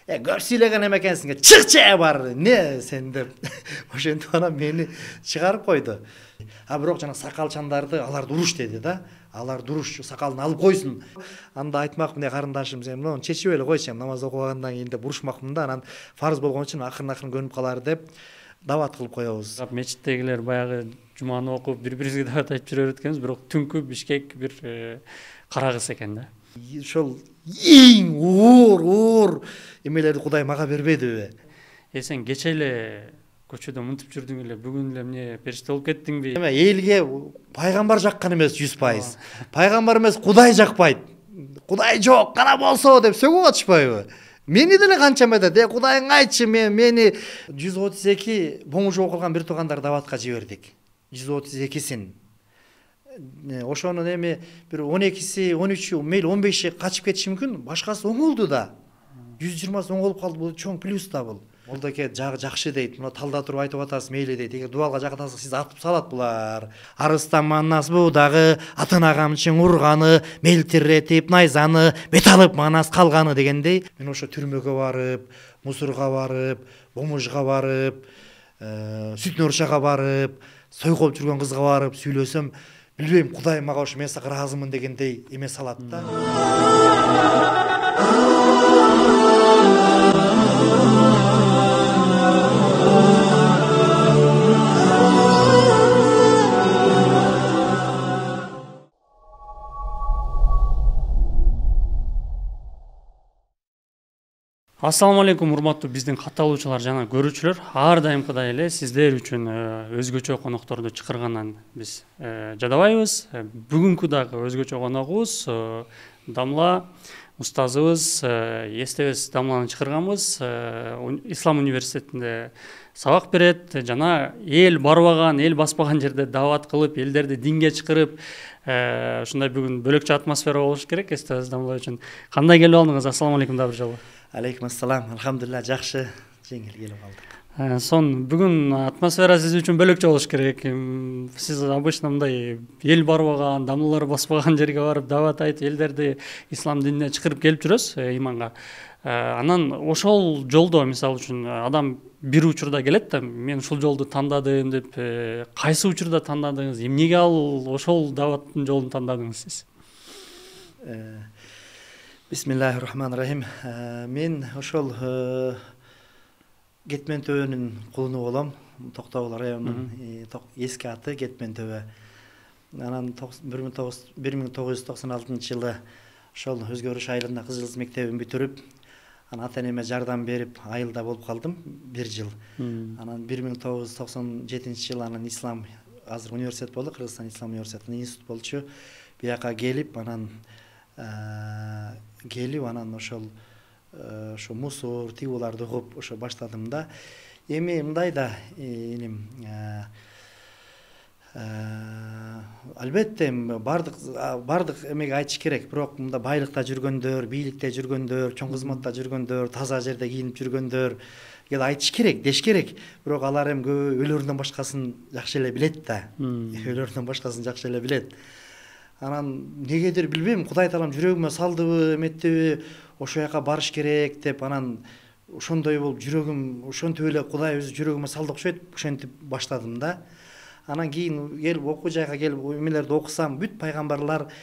Көп сүйлөгөн эмекенсиң, чыкчы бар. Не сен деп. Ошентип анан мени чыгарып койду. А бирок жана сакалчандарды аларды уруш деди да. Алар дуруш, сакалын алып койсун. Анда айтмакмын, карындашым, сен муну чечип эле койчу, намаз окугандан кийин деп урушмакмын да, анан фарз болгон үчүн акырын көнүп калар деп дават кылып коебуз. Мечиттегилер баягы жуманы окуп бири-бирибизге дават айтып жүрө берет экенбиз, бирок түнкү Бишкек бир карагыс экен да. Ошол эң оор эмелерди Кудай мага бербедиби? Сен кече эле көчөдө мынтип жүрдүң эле, бүгүн эле эмне периште болуп кеттиңби? Эме элге пайгамбар жаккан эмес 100%. Пайгамбар эмес, Кудай жакпайт. Кудай жок, кана болсо деп сөгүп атышпайбы? Мени деле канча айтат, Кудайың айтчы, мени 132 боңуш окулган бир туугандар даватка жибердик. 132син. Ошонун эми бир 12си, 13, мейли 15и качып кетиши мүмкүн, башкасы оңолду да. 120 оңолуп калды, бул чоң плюс да бул. Молдоке жакшы дейт, мына талда туруп айтып атасыз, мейли дейт. Эгер дуалга жакатасыз, сиз атып салат булар. Арыстан манас будагы, атын агамчың урганы, мелтиретип найзаны, бет алып манас калганы дегендей. Мен ошо түрмөгө барып, мусорго барып, бомужга барып, сүт норшага барып, сойкоп жүргөн кызга барып сүйлөсөм, билбейм, Кудай мага ошо мен сага ыраазымын дегендей эме салат да. Ассаламу алейкум, урматтуу биздин катталуучулар жана көрүүчүлөр. Ар дайымкыдай эле сиздер үчүн өзгөчө конокторду чакыргандан биз жадабайбыз. Бүгүнкү дагы өзгөчө коногубуз Дамла устазыбыз. Эстебес, Дамланы чакырганбыз. Ислам университетинде сабак берет жана эл барбаган, эл баспаган жерде дават кылып, элдерди динге чакырып, ушундай бүгүн бөлөкчө атмосфера болуш керек. Эстебес, Дамла үчүн кандай келип алдыңыз? Ассаламу алейкум да бир жолу. Алейкум ассалам, алхамдулилlah, жакшы, жеңил келип алдык. Сон бүгүн атмосфера сиз үчүн бөлөкчө болуш керек. Сиз обычно мындай эл барбаган, дамлалар баспаган жерге барып дават айтып, элдерди ислам динине чакырып келип жүрөсүз, иманга. Анан ошол жолдо, мисалы үчүн, адам бир учурда келет да, мен ушул жолду тандадым деп, кайсы учурда тандадыңыз? Эмнеге ошол даваттын жолун тандадыңыз сиз? Бисмиллахир-рахманир-рахим. Мен ошол Кетмен төбөнүн кулуну болом. Токтогул районунун эски аты Кетмен төбө. Анан 1996 жылы ошол Өзгөрүш айылында кызыл мектебин бүтүрүп, анан ата-энеме жардам берип, айылда болуп калдым 1 жыл. Анан 1997 жылы анан ислам, азыр университет болду, Кыргызстан ислам университетинин институт болчу. Бияка келип, анан ошол мусор, тигуларды угуп ошо баштадым да. Эми мындай да, албетте бардык эмеге айтыш керек, бирок мында байлыкта жүргөндөр, бийликте жүргөндөр, чоң кызматта жүргөндөр, таза жерде кийинип жүргөндөр айтыш керек, деш керек. Бирок алар эми өлөрүнөн башкасын жакшы эле билет да. Өлөрүнөн башкасын жакшы эле билет. Анан негедир билбейм, Кудай таалам жүрөгүмө салдыбы, эметтиби, ошол жака барыш керек деп, анан ошондой болуп жүрөгүм, ошентип эле Кудай өзү жүрөгүмө салды окшойт, ошентип баштадым да. Анан кийин келип окуу жайга келип эмелерди окусам, бүт пайгамбарлар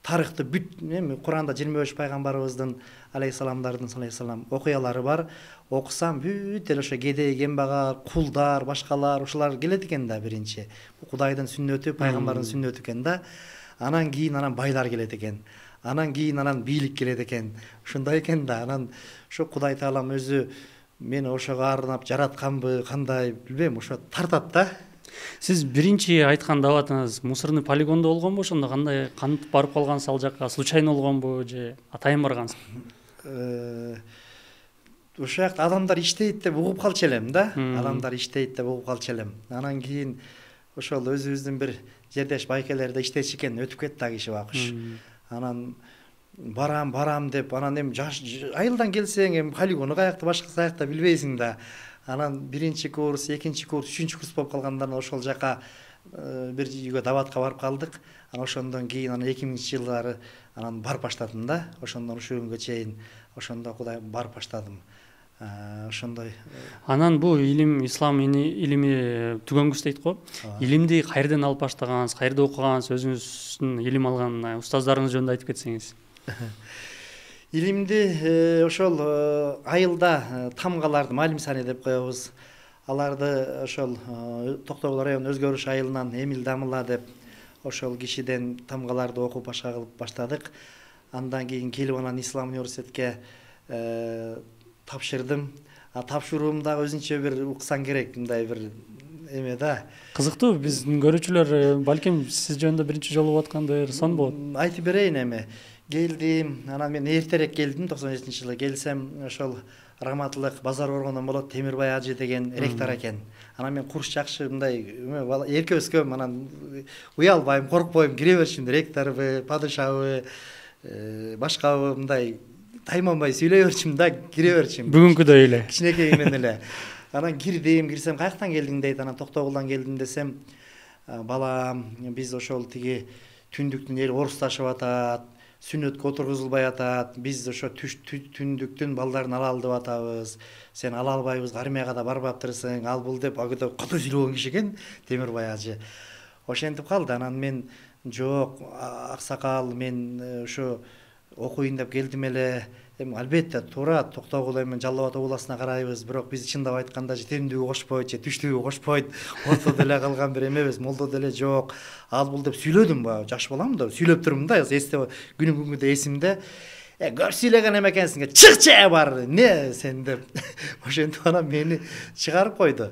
тарыхты, бүт Куранда 25 пайгамбарыбыздын алейхисалам окуялары бар. Окусам бүт эле ошо кедей, кембагал, кулдар, башкалар, ошолар келет экен да биринчи. Кудайдын сүннөтү, пайгамбардын сүннөтү экен да. Анан кийин байлар келет экен. Анан кийин бийлик келет экен. Ушундай экен да. Анан ошо Кудай таалам өзү мени ошого арнап жаратканбы, кандай билбейм, ошо тартат да. Сиз биринчи айткан даватыңыз мусорный полигондо болгонбу, ошондо кандай кантип барып калгансыз ал жакка? Случайно болгонбу же атайын баргансыз? Ошол жакта адамдар иштейт деп угуп калчу элем да. Адамдар иштейт деп угуп калчу элем. Анан кийин ошол өзүбүздүн бир жердеш байкелерде иштечү экен, өтүп кетти да киши бакыш. Анан барам деп, анан эми айылдан келсең эми полигону каякта, башкасы каякта билбейсиң да. Анан биринчи курс, экинчи курс, үчүнчү курс болуп калгандан ошол жака бир үйгө даватка барып калдык. Анан ошондон кийин 2000-жылдары анан барып баштадым да. Ошондон ушул күнгө чейин ошондо Кудай барып баштадым. ошондой. Анан бул илим, ислам илими түгөнгүс дейт го. Илимди каерден алып баштагансыз, каерде окугансыз, өзүңүздүн илим алган устаздарыңыз жөнүндө айтып кетсеңиз. Илимди ошол айылда тамгаларды Малим Сани деп коебуз. Аларды ошол Токтогул район өзгөрүш айылынан Эмил Дамыла деп ошол кишиден тамгаларды окуп башка кылып баштадык. Андан кийин келип анан Ислам университетке тапшырдым. Тапшыруум дагы өзүнчө бир уксаң керек, мындай бир эме да. Кызыктуу, биздин көрүүчүлөр балким сиз жөнүндө биринчи жолу угуп аткандыр сон болот. Айтып берейин эми. Келдим, анан мен эртерээк келдим, 97-жылы келсем, ошол Раматылык базар оргондон болот Темирбай ажы деген ректор экен. Анан мен курс жакшы мындай эрке өскөм, анан уялбайм, коркпойм, кире беришимди, ректорбу, падышабы, башкабы мындай тайманбай сүйлөй берчим да, кире берчим. Бүгүнкүдөй эле. Кичинекей менен эле. Анан кирсем, каяктан келдиң дейт, анан Токтогулдан келдим десем, балам, биз ошол тиги түндүктүн эл орусташып атат, сүннөткө отургузулбай атат, биз ошо түндүктүн балдарын алалы деп атабыз, сен ала албайбыз, армияга да барбаптырсың, ал бул деп агыда кото сүйлөгөн киши экен Темирбай ажы. Ошентип калды. Анан мен жок, аксакал, мен ошо окуйын деп келдим эле. Эми албетте туура Токтогул эми Жалал Абад областына карайбыз, бирок биз чындап айтканда теримдүүгү кошпойт, же түштүгү кошпойт, ортодо эле калган бир эмебиз, молдо деле жок. Ал бул деп сүйлөдүм, жаш балам да, сүйлөп турмун да, эсте күнү эсимде. Көп сүйлөгөн эмекенсиң, чыкчы бар, не сен деп. Ошентип анан мени чыгарып койду.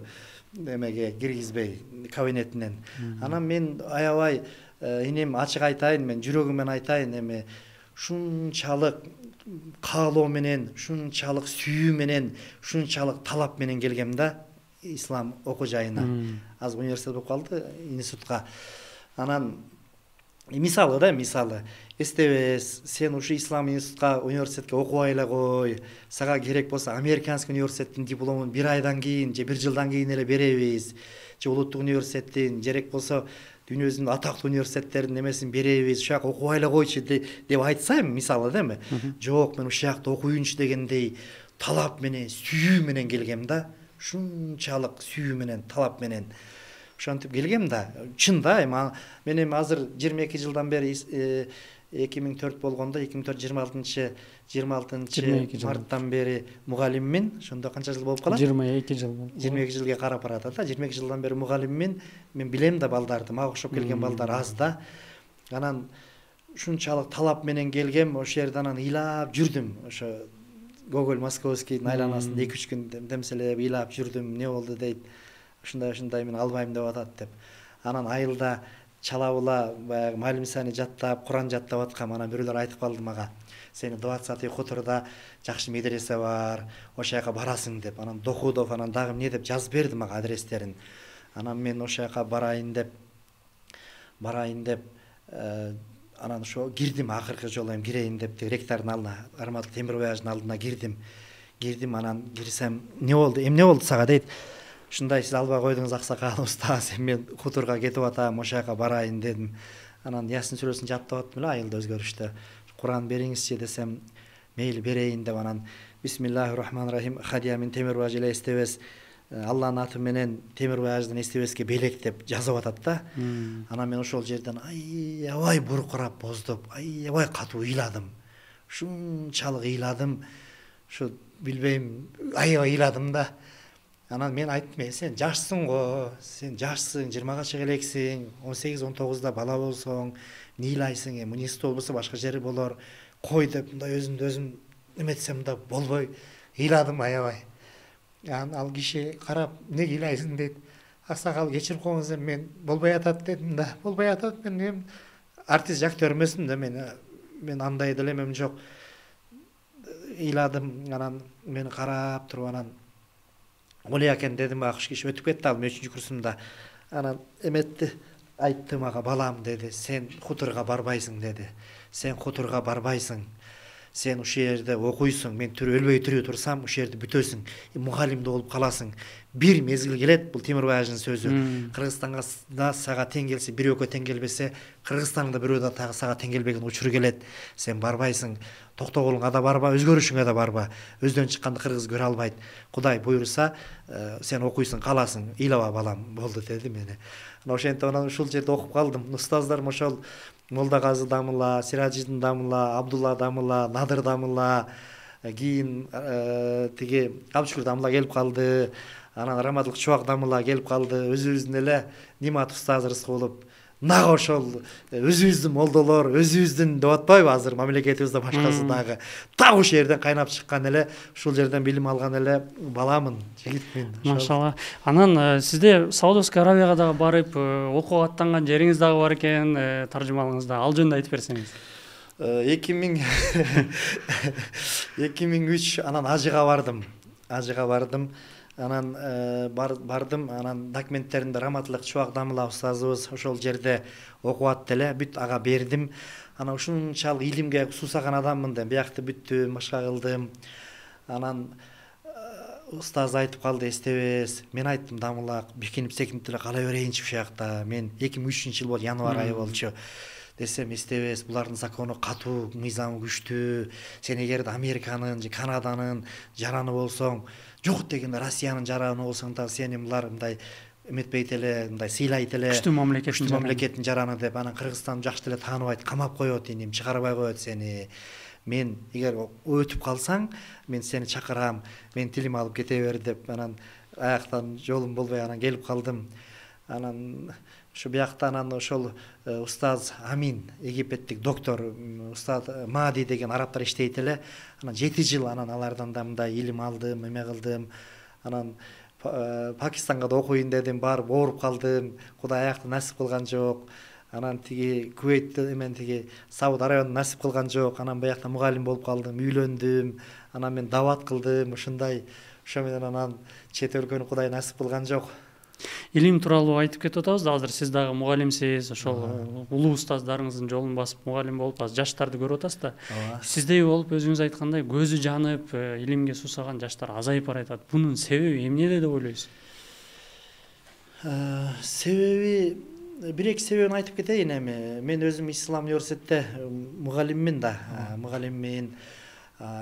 Эмеге киргизбей кабинетинен. Анан мен аябай инем ачык айтайын, мен жүрөгүмөн айтайын, эми шунчалык каалоо менен, шунчалык сүйүү менен, шунчалык талап менен келгем да ислам окуу жайына. Азыр университет болуп калды, институтка. Анан мисалы эстебес, сен ушу ислам институтка, университетке окубай эле кой, сага керек болсо Американский университеттин дипломун 1 айдан кийин же 1 жылдан кийин эле беребиз, же улуттук университеттин, керек болсо дүйнөбүздүн атактуу университеттеринин эмесин беребиз, ушул жака окубай эле койчу деп айтсам, мисалы деме. Жок, мен ушул жакта окуйунчу дегендей талап менен, сүйүү менен келгем да, шунчалык сүйүү менен, талап менен ошентип келгем да. Чын да, мен эми азыр 22 жылдан бери 2004 болгондо 2004 26 марттан бери мугалиммин. Ошондо канча жыл болуп калат? 22 жыл болду. 22 жылга карап баратат да. 22 жылдан бери мугалиммин. Мен билем да балдарды, мага окшоп келген балдар аз да. Анан ушунчалык талап менен келгем, ошол жерде анан ыйлап жүрдүм. Ошо Гоголь Московскийдин айланасында 2-3 күн демселеп ыйлап жүрдүм. Не болду дейт. Ушундай мен албайм деп атат деп. Анан айылда чалабыла баягы Малим Сани жаттап, Куран жаттап аткам. Анан бирөөлөр айтып калды мага, сени 20 хуторда жакшы медресе бар, ошол жака барасың деп. Анан Дохудов, анан дагы эмне деп жазып берди мага адрестерин. Анан мен ошол жака барайын деп анан ошо кирдим, акыркы жолу эми кирейин деп ректордун алдына, Арматов Темирбай ажынын алдына кирдим. Анан кирсем, эмне болду сага дейт. Ушундай сиз албай койдуңуз аксакал устаз, мен хуторга кетип атам, ошол жака барайын дедим. Анан Ясин сүрөсүн жаттап аттым эле айылда өзгөрүштө. Куран бериңизчи десем, мейли берейин деп анан Бисмиллахир-рахманир-рахим, Хадия мин Темирбай ажы эле эстебес, Алланын аты менен Темирбай ажыдан эстебеске белек деп жазып атат да. Анан мен ошол жерден аябай буркурап боздоп, аябай катуу ыйладым. Шунчалык ыйладым. Ушу билбейм, аябай ыйладым да. Анан мен айттым, сен жашсың го, сен жашсың, 20-га чыга элексиң, 18-19да бала болсоң, эмне ыйлайсың, университет болбосо башка жери болор, кой деп мындай өзүмдү өзүм эметсем да болбой, ыйладым аябай. Ал киши карап, эмнеге ыйлайсың дейт. Аксакал кечирип коюңуз, мен болбой атат дедим да. Болбой атат, мен артист актер эмесмин да, мен андай деле эмем жок. Ыйладым, анан мени карап туруп анан Оле экен дедим, акыш киши өтүп кетти ал 3-чү курсумда. Анан эметти, айтты мага, балам деди, сен хуторга барбайсың деди. Сен хуторга барбайсың. Сен ушул жерде окуйсуң, мен өлбөй тирүү турсам, ушул жерде бүтөсүң, мугалим болуп каласың. бир мезгил келет, бул Темирбай ажынын сөзү. Кыргызстанга да сага тең келсе, бирөөгө тең келбесе, Кыргызстанда бирөө да тагы сага тең келбеген учуру келет. Сен барбайсың, токтогулуңа да барба, өзгөрүшүңө да барба. Өздөн чыкканды кыргыз көрө албайт. Кудай буйруса, сен окуйсуң, каласың. Ыйлаба балам, болду деди мени. Ошентип анан ушул жерде окуп калдым. Устаздарым ошол Молдагазы Дамыла, Сиражидин Дамыла, Абдулла Дамыла, Надыр Дамыла, кийин тиги Абдышкүр Дамыла келип калды. Анан Рамадылык Чубак Дамыла келип калды. Өзүбүздүн эле Нимат устаз Рыскулов, нага ошол өзүбүздүн молдолор, өзүбүздүн деп атпайбы азыр мамлекетибизде башкасы дагы так ушул жерден кайнап чыккан эле, ушул жерден билим алган эле баламын, жигитмин. Машалла. Анан сизде Саудовская Аравияга дагы барып окууга аттанган жериңиз дагы бар экен, таржымалыңызда. Ал жөнүндө айтып берсеңиз. 2003 анан Ажыга бардым. Анан бардым, анан документтеримди Раматылык Чубак Дамыла устазыбыз ошол жерде окуп атты эле, бүт ага бердим. Анан ушунчалык илимге суусаган адаммын деп биякты бүттүм, башка кылдым. Анан устаз айтып калды, эстебес. Мен айттым, Дамыла бекинип секинип деле кала берейинчи ушул жакта. Мен 2003-жыл болду, январь айы болчу. Десем, эстебес, булардын закону катуу, мыйзамы күчтүү. Сен эгерде Американын же Канаданын жараны болсоң, жок дегенде Россиянын жараны болсоң да сени булар мындай эметпейт эле, мындай сыйлайт эле. Күчтүү мамлекеттин жараны деп, анан Кыргызстан жакшы деле тааныбайт, камап коет, иним чыгарбай коет сени. Мен эгер өтүп калсаң, мен сени чакырам, мен тилим алып кете бер деп, анан аяктан жолум болбой анан келип калдым. Анан ошо бияктан анан ошол устаз Амин, египеттик доктор, устаз Мади деген арабтар иштейт эле. Анан 7 жыл анан алардан да мындай илим алдым, эме кылдым. Анан Пакистанга да окуйын дедим, барып ооруп калдым. Кудай аякты насип кылган жок. Анан тиги Кувейтте мен тиги Сауд Арабияны насип кылган жок. Анан биякта мугалим болуп калдым, үйлөндүм. Анан мен дават кылдым, ушундай. Ошо менен анан чет өлкөнү Кудай насип кылган жок. Илим тууралуу айтып кетип атабыз да, азыр сиз дагы мугалимсиз, ошол улуу устаздарыңыздын жолун басып мугалим болуп, азыр жаштарды көрүп атасыз да. Сиздей болуп өзүңүз айткандай көзү жанып, илимге суусаган жаштар азайып баратат. Бунун себеби эмнеде деп ойлойсуз? Себеби бир-эки себебин айтып кетейин эми. Мен өзүм Ислам университетте мугалиммин да, мугалиммин.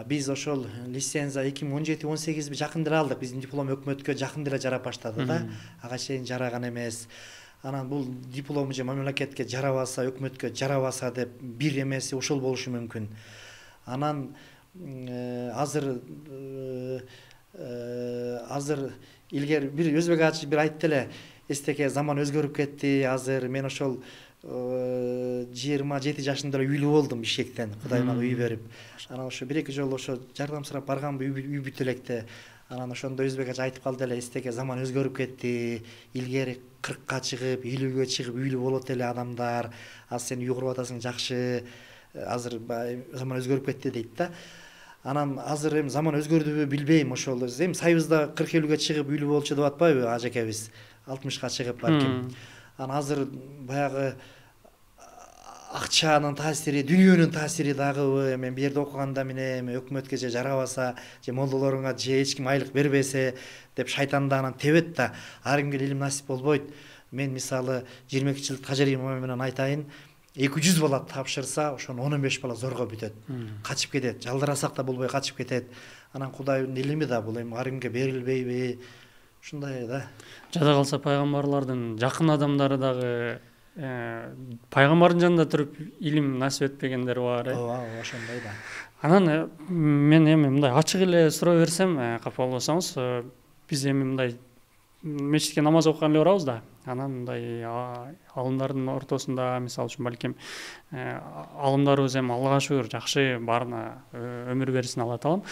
Биз ошол лицензия 2017-18 жакын деле алдык. Биздин диплом өкмөткө жакын деле жарап баштады да. Ага чейин жараган эмес. Анан бул диплому же мамлекетке жарабаса, өкмөткө жарабаса деп бир эмеси ошол болушу мүмкүн. Анан азыр илгери бир өзбек ачы бир айтты эле, эстеке заман өзгөрүп кетти, азыр мен ошол 27 жашымда эле үйлүү болдум Бишкектен, Кудай мага үй берип. Анан ошо бир-эки жолу ошо жардам сурап барганбы үй бүт электе. Анан ошондо өзбек ача айтып калды эле, эстеке заман өзгөрүп кетти. Илгери 40-ка чыгып, 50-ге чыгып үйлүү болот эле адамдар. Азыр сен үй куруп атасың жакшы. Азыр заман өзгөрүп кетти дейт да. Анан азыр эми заман өзгөрдүбү билбейм, ошол эми сайыбызда 40-50-ге чыгып үйлүү болчу деп атпайбы ажекебиз? 60-ка чыгып балким. Анан азыр баягы акчанын таасири, дүйнөнүн таасири дагыбы, мен бу жерде окуганда эми өкмөткө же жарабаса, же молдолоруңа же эч ким айлык бербесе деп шайтанда анан тебет да. Ар кимге илим насип болбойт. Мен мисалы 22 жылдык тажрыйба менен айтайын, 200 бала тапшырса, ошонун 15 бала зорго бүтөт. Качып кетет, жалдырасак да болбой качып кетет. Анан Кудайдын илими да бул эми ар кимге берилбейби? Ушундай да. Жада калса пайгамбарлардын жакын адамдары дагы пайгамбардын жанында туруп илим насип этпегендер бар. Ооба, ошондой да. Анан мен эми мындай ачык эле суроо берсем, капа болбосоңуз, биз эми мындай мечитке намаз окуган эле барабыз да. Анан мындай алымдардын ортосунда, мисалы үчүн балким алымдарыбыз эми Аллага шүгүр жакшы баарына өмүр берсин Алла таалам.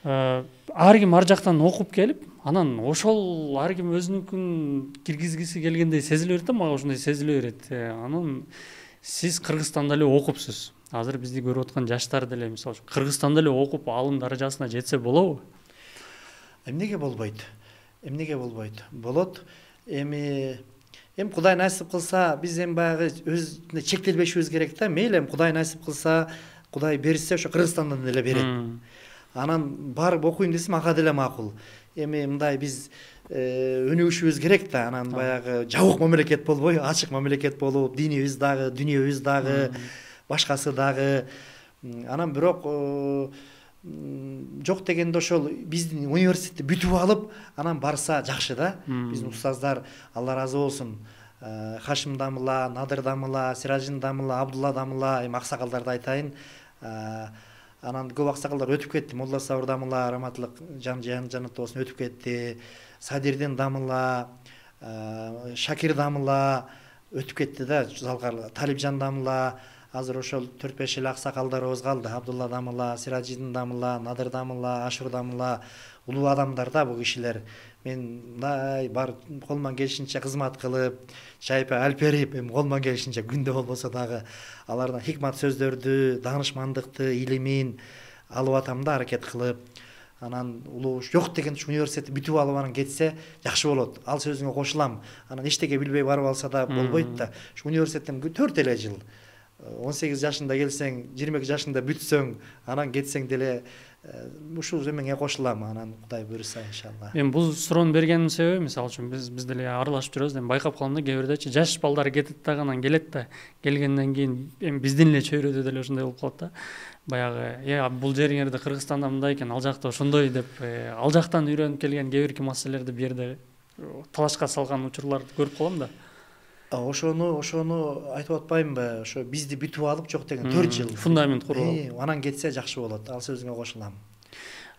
Ар ким ар жактан окуп келип, анан ошол ар ким өзүнүкүн киргизгиси келгендей сезиле берет да, мага ошондой сезиле берет. Анан сиз Кыргызстанда эле окупсуз. Азыр бизди көрүп аткан жаштар деле мисалы үчүн Кыргызстанда эле окуп алым даражасына жетсе болобу? Эмнеге болбойт? Болот. Эми Кудай насип кылса, биз эми баягы өз чектелбешибиз керек да. Мейли эми Кудай насип кылса, Кудай берсе, ошо Кыргызстандан деле берет. Анан барып окуйм десем, ага деле макул. Эми мындай биз өнүгүшүбүз керек да. Анан баягы жабык мамлекет болбой, ачык мамлекет болуп, динибиз дагы, дүйнөбүз дагы, башкасы дагы. Анан бирок жок дегенде ошол биздин университетти бүтүп алып, анан барса жакшы да. Биздин устаздар, Алла ыраазы болсун, Хашим дамыла, Надыр дамыла, Сиражин дамыла, Абдулла дамыла, эми аксакалдарды айтайын. Анан көп аксакалдар өтүп кетти. Молла Сабыр дамыла, раматылык жанат болсун, өтүп кетти. Садирдин дамыла, Шакир дамыла өтүп кетти да, залгар. Талипжан дамыла, азыр ошол 4-5 эле аксакалдарыбыз калды. Абдулла дамыла, Сиражидин дамыла, Надыр дамыла, Ашур дамыла, улуу адамдар да бул кишилер. Мен мындай бар колуман келишинче кызмат кылып, чайпа алып берип, эми колуман келишинче күндө болбосо дагы алардан хикмат сөздөрдү, даанышмандыкты, илимин алып атам да, аракет кылып. Анан улуу жок деген университетти бүтүп алып анан кетсе жакшы болот. Ал сөзүңө кошулам. Анан эчтеке билбей барып алса да болбойт да. Ушу университеттен 4 эле жыл, 18 жашында келсең, 22 жашында бүтсөң, анан кетсең деле ушул эмеңе кошулам. Анан Кудай буйруса иншалла. Эми бул суроону бергениmin себеби, мисалы үчүн биз деле аралашып жүрөбүз. Эми байкап калдым да, кээ бирдечи жаш балдар кетет дагы, анан келет да, келгенден кийин эми биздин эле чөйрөдө деле ошондой болуп калат да. Баягы бул жериңерде Кыргызстанда мындай экен, ал жакта ошондой деп, ал жактан үйрөнүп келген кээ бирки маселелерди бу жерде талашка салган учурларды көрүп калам да. Ошону айтып атпаймынбы? Ошо бизди бүтүп алып жок деген 4 жыл фундамент куруп анан кетсе жакшы болот. Ал сөзүңө кошулам.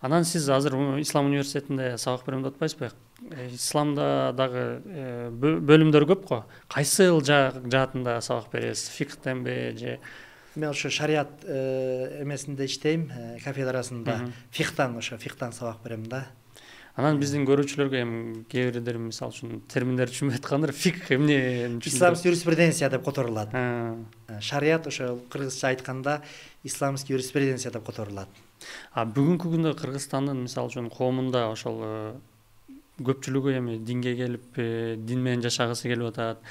Анан сиз азыр Ислам университетинде сабак берем деп атпайсызбы? Исламда дагы бөлүмдөр көп го. Кайсы жаатында сабак бересиз? Фикхтенби же? Мен ошо шариат эмесинде иштейм, кафедрасында. Фихтан сабак берем да. Анан биздин көрүүчүлөргө эми кээ бирлери мисалы үчүн терминдерди түшүнбөй аткандар, фикх эмне? Исламский юриспруденция деп которулат. Шариат ошо кыргызча айтканда исламский юриспруденция деп которулат. Бүгүнкү күндө Кыргызстандын мисалы үчүн коомунда ошол көпчүлүгү эми динге келип, дин менен жашагысы келип атат.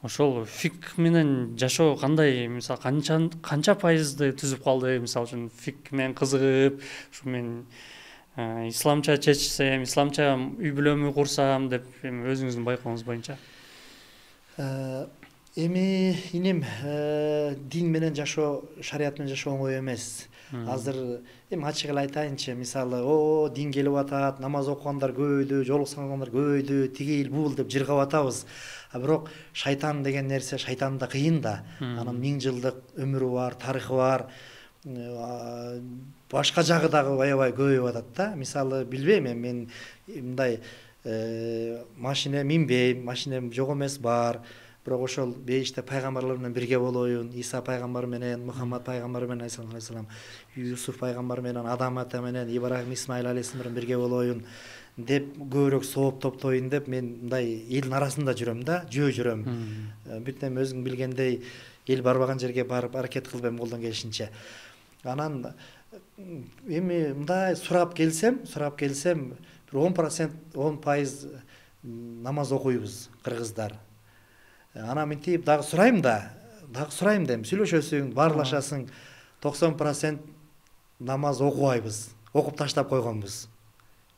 Ошол фикх менен жашоо кандай, мисалы канча пайызды түзүп калды? Мисалы үчүн фикх менен кызыгып, ушу мен исламча чечсем, исламча үй бүлөмү курсам деп, эми өзүңүздүн байкооңуз боюнча. Эми иним, дин менен жашоо, шарият менен жашоо оңой эмес. Азыр эми ачык эле айтайынчы, мисалы, дин келип атат, намаз окугандар көбөйдү, жолуксангандар көбөйдү, тигил бул деп жыргап атабыз. Бирок шайтан деген нерсе, шайтан да кыйын да. Анын 1000 жылдык өмүрү бар, тарыхы бар. Башка жагы дагы аябай көбөйүп атат да. Мисалы, билбейм, мен мындай машина минбейм, машинем жок эмес бар. Бирок ошол бейиште пайгамбарлар менен бирге болоюн, Иса пайгамбар менен, Мухаммад пайгамбар менен, алейхиссалам, Юсуф пайгамбар менен, Адам ата менен, Ибрахим, Исмаил алейхиссалам менен бирге болоюн деп, көбүрөөк сооп топтоюн деп, мен мындай элдин арасында жүрөм да, жөө жүрөм. Бүт эми өзүң билгендей, эл барбаган жерге барып аракет кылбайм колдон келишинче. Анан эми мындай сурап келсем, бир 10%, 10% намаз окуйбуз кыргыздар. Анан мынтип дагы сурайм да, эми сүйлөшөсүң, баарлашасың, 90% намаз окубайбыз, окуп таштап койгонбуз.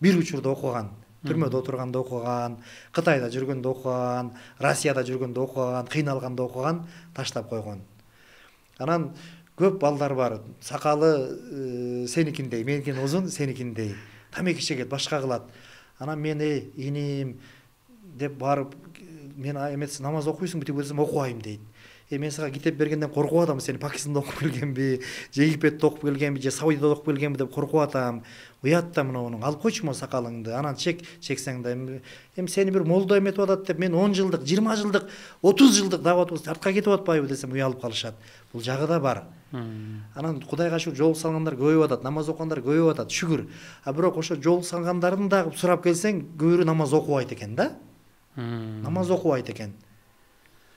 Бир учурда окуган, түрмөдө отурганда окуган, Кытайда жүргөндө окуган, Россияда жүргөндө окуган, кыйналганда окуган, таштап койгон. Анан көп балдар бар, сакалы сеникиндей, меникин узун, сеникиндей. Тамеки чегет, башка кылат. Анан мен иним деп барып, мен эмес намаз окуйсуң бүтүп келсем окубайм дейт. Мен сага китеп бергенден коркуп атам, сени Пакистанда окуп келгенби, же Египетте окуп келгенби, же Саудияда окуп келгенби деп коркуп атам. Уят да мынауну, алып койчу могу сакалыңды, анан чексең да. Эми сени бир молдо эметип атат деп, мен 10 жылдык, 20 жылдык, 30 жылдык дават артка кетип атпайбы десем, уялып калышат. Бул жагы да бар. Анан Кудайга шүгүр, жол салгандар көбөйүп атат, намаз окугандар көбөйүп атат, шүгүр. Бирок ошо жол салгандардын дагы сурап келсең, көбүрөөкү намаз окубайт экен да. Намаз окубайт экен.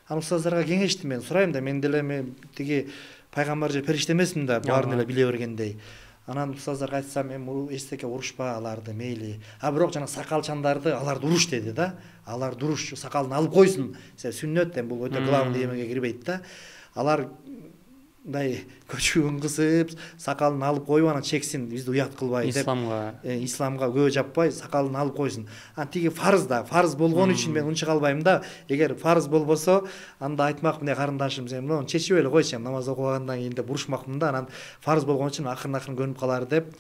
Анан устаздарга кеңешти, мен сурайм да, мен деле тиги пайгамбар же периште эмесмин да, баарын эле биле бергендей. Анан устаздарга айтсам, эчтеке урушпа аларды, мейли. Бирок жана сакалчандарды, аларды уруш деди да. Аларды уруш, сакалын алып койсун. Сүннөт, бул өтө главный эмеге кирбейт да. Алар мындай көчүгүн кысып сакалын алып коюп анан чексин бизди уят кылбай деп исламга күбө жаппай сакалын алып койсун. Тиги фарз да, фарз болгон үчүн мен унчук албайм да. Эгер фарз болбосо анда айтмакмын, карындашым сен муну чечип эле койчу, намаз окугандан кийин деп урушмакмын да. Анан фарз болгон үчүн акырын көнүп калар деп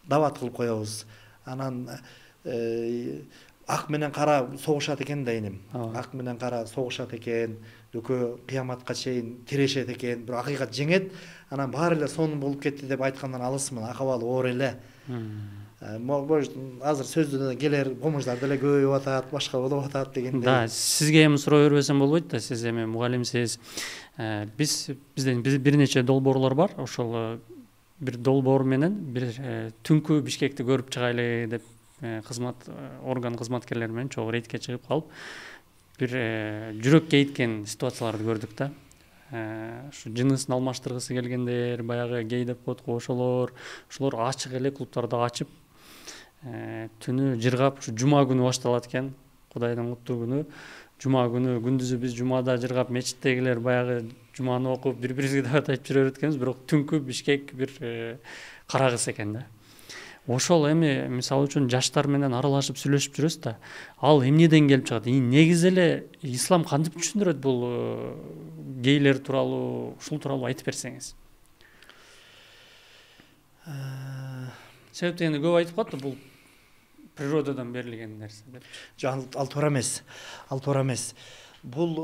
дават кылып коебуз. Анан ак менен кара согушат экен да инем. Ак менен кара согушат экен, экөө кыяматка чейин тирешет экен, бирок акыйкат жеңет. Анан баары эле сонун болуп кетти деп айткандан алысмын, акыбалы оор эле. Азыр сөздөн келер помощдар деле көбөйүп атат, башка болуп атат дегендей. Да, сизге эми суроо бербесем болбойт да, сиз эми мугалимсиз. Бизден бир нече долбоорлор бар. Ошол бир долбоор менен бир түнкү Бишкекти көрүп чыгайлы деп орган кызматкерлери менен чогуу рейдке чыгып калып, бир жүрөккө ийиткен ситуацияларды көрдүк да. Ушу жынысын алмаштыргысы келгендер, баягы гей деп коет го, ошолор ачык эле клубдарды ачып, түнү жыргап, ушу жума күнү башталат экен, Кудайдын куттуу күнү. Жума күнү күндүзү биз жумада жыргап, мечиттегилер баягы жуманы окуп, бири-бирибизге дават айтып жүрө берет бирок түнкү Бишкек бир карагыс экен да. Ошол эми мисалы үчүн жаштар менен аралашып сүйлөшүп жүрөсүз да. Ал эмнеден келип чыгат? Негизи эле ислам кантип түшүндүрөт бул гейлер тууралуу, ушул тууралуу айтып берсеңиз. Себеп дегенде көп айтып калат да, бул природадон берилген нерсе деп. Жок, ал туура эмес. Ал туура эмес. Бул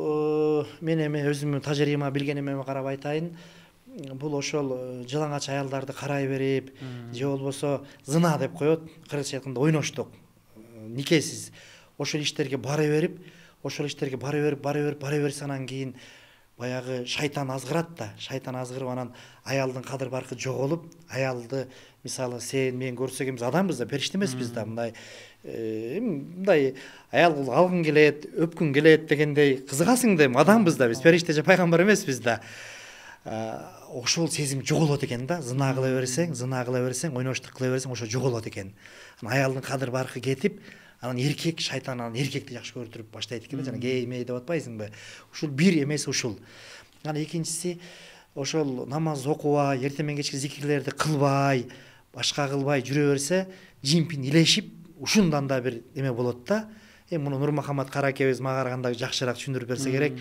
мен эми өзүмдүн тажрыйбама билгениме карап айтайын. Бул ошол жылаңач аялдарды карай берип, же болбосо зына деп коет, кыргызча айтканда ойноштук, никесиз. Ошол иштерге бара берип, анан кийин баягы шайтан азгырат да. Шайтан азгырып анан аялдын кадыр баркы жоголуп, аялды мисалы сен мен көрсөк эмес адамбыз да, периште эмеспиз да, мындай аял алгың келет, өпкүң келет дегендей кызыгасың да, адамбыз да, биз периште же пайгамбар эмеспиз да. Ошол сезим жоголот экен да. Зына кыла берсең, ойноштук кыла берсең, ошо жоголот экен. Аялдын кадыр баркы кетип, анан эркек шайтан анан эркекти жакшы көрүп баштайт экен, жана гей-мей деп атпайсыңбы? Ушул бир эмес ушул. Анан экинчиси ошол намаз окубай, эртең менен кечки зикирлерди кылбай, башка кылбай жүрө берсе, жимпин илешип, ушундан да бир эме болот да. Муну Нурмахамат Каракебиз мага караганда жакшыраак түшүндүрүп берсе керек.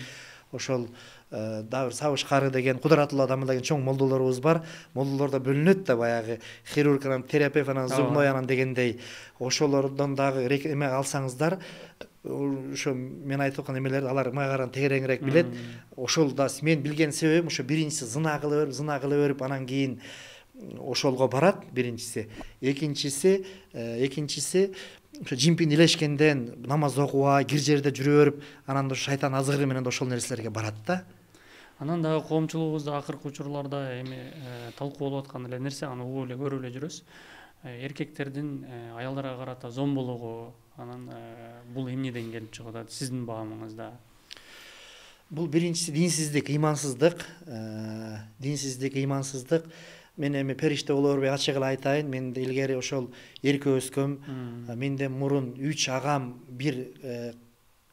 Ошол Давыр Сабышкары деген Кудратулла адамы деген чоң молдолорубуз бар. Молдолордо бөлүнөт да, баягы хирург анан терапевт анан зубной анан дегендей. Ошолордон дагы эме алсаңыздар, ошо мен айтып аткан эмелерди алар мага караганда тегереңирээк билет. Ошол да мен билген себебим ошо биринчиси зына кыла берип, анан кийин ошолго барат биринчиси. Экинчиси ошо жимпин илешкенден намаз окубай, кир жерде жүрө берип, анан шайтан азгыры менен ошол нерселерге барат да. Анан дагы коомчулугубузда акыркы учурларда эми талкуу болуп аткан эле нерсе, аны угуп эле көрүп эле жүрөбүз. Эркектердин аялдарга карата зомбулугу, анан бул эмнеден келип чыгып атат сиздин баамыңызда? Бул биринчиси динсиздик, ыймансыздык. Мен эми периште боло бербей ачык эле айтайын, мен илгери ошол эрке өскөм, менден мурун 3 агам, бир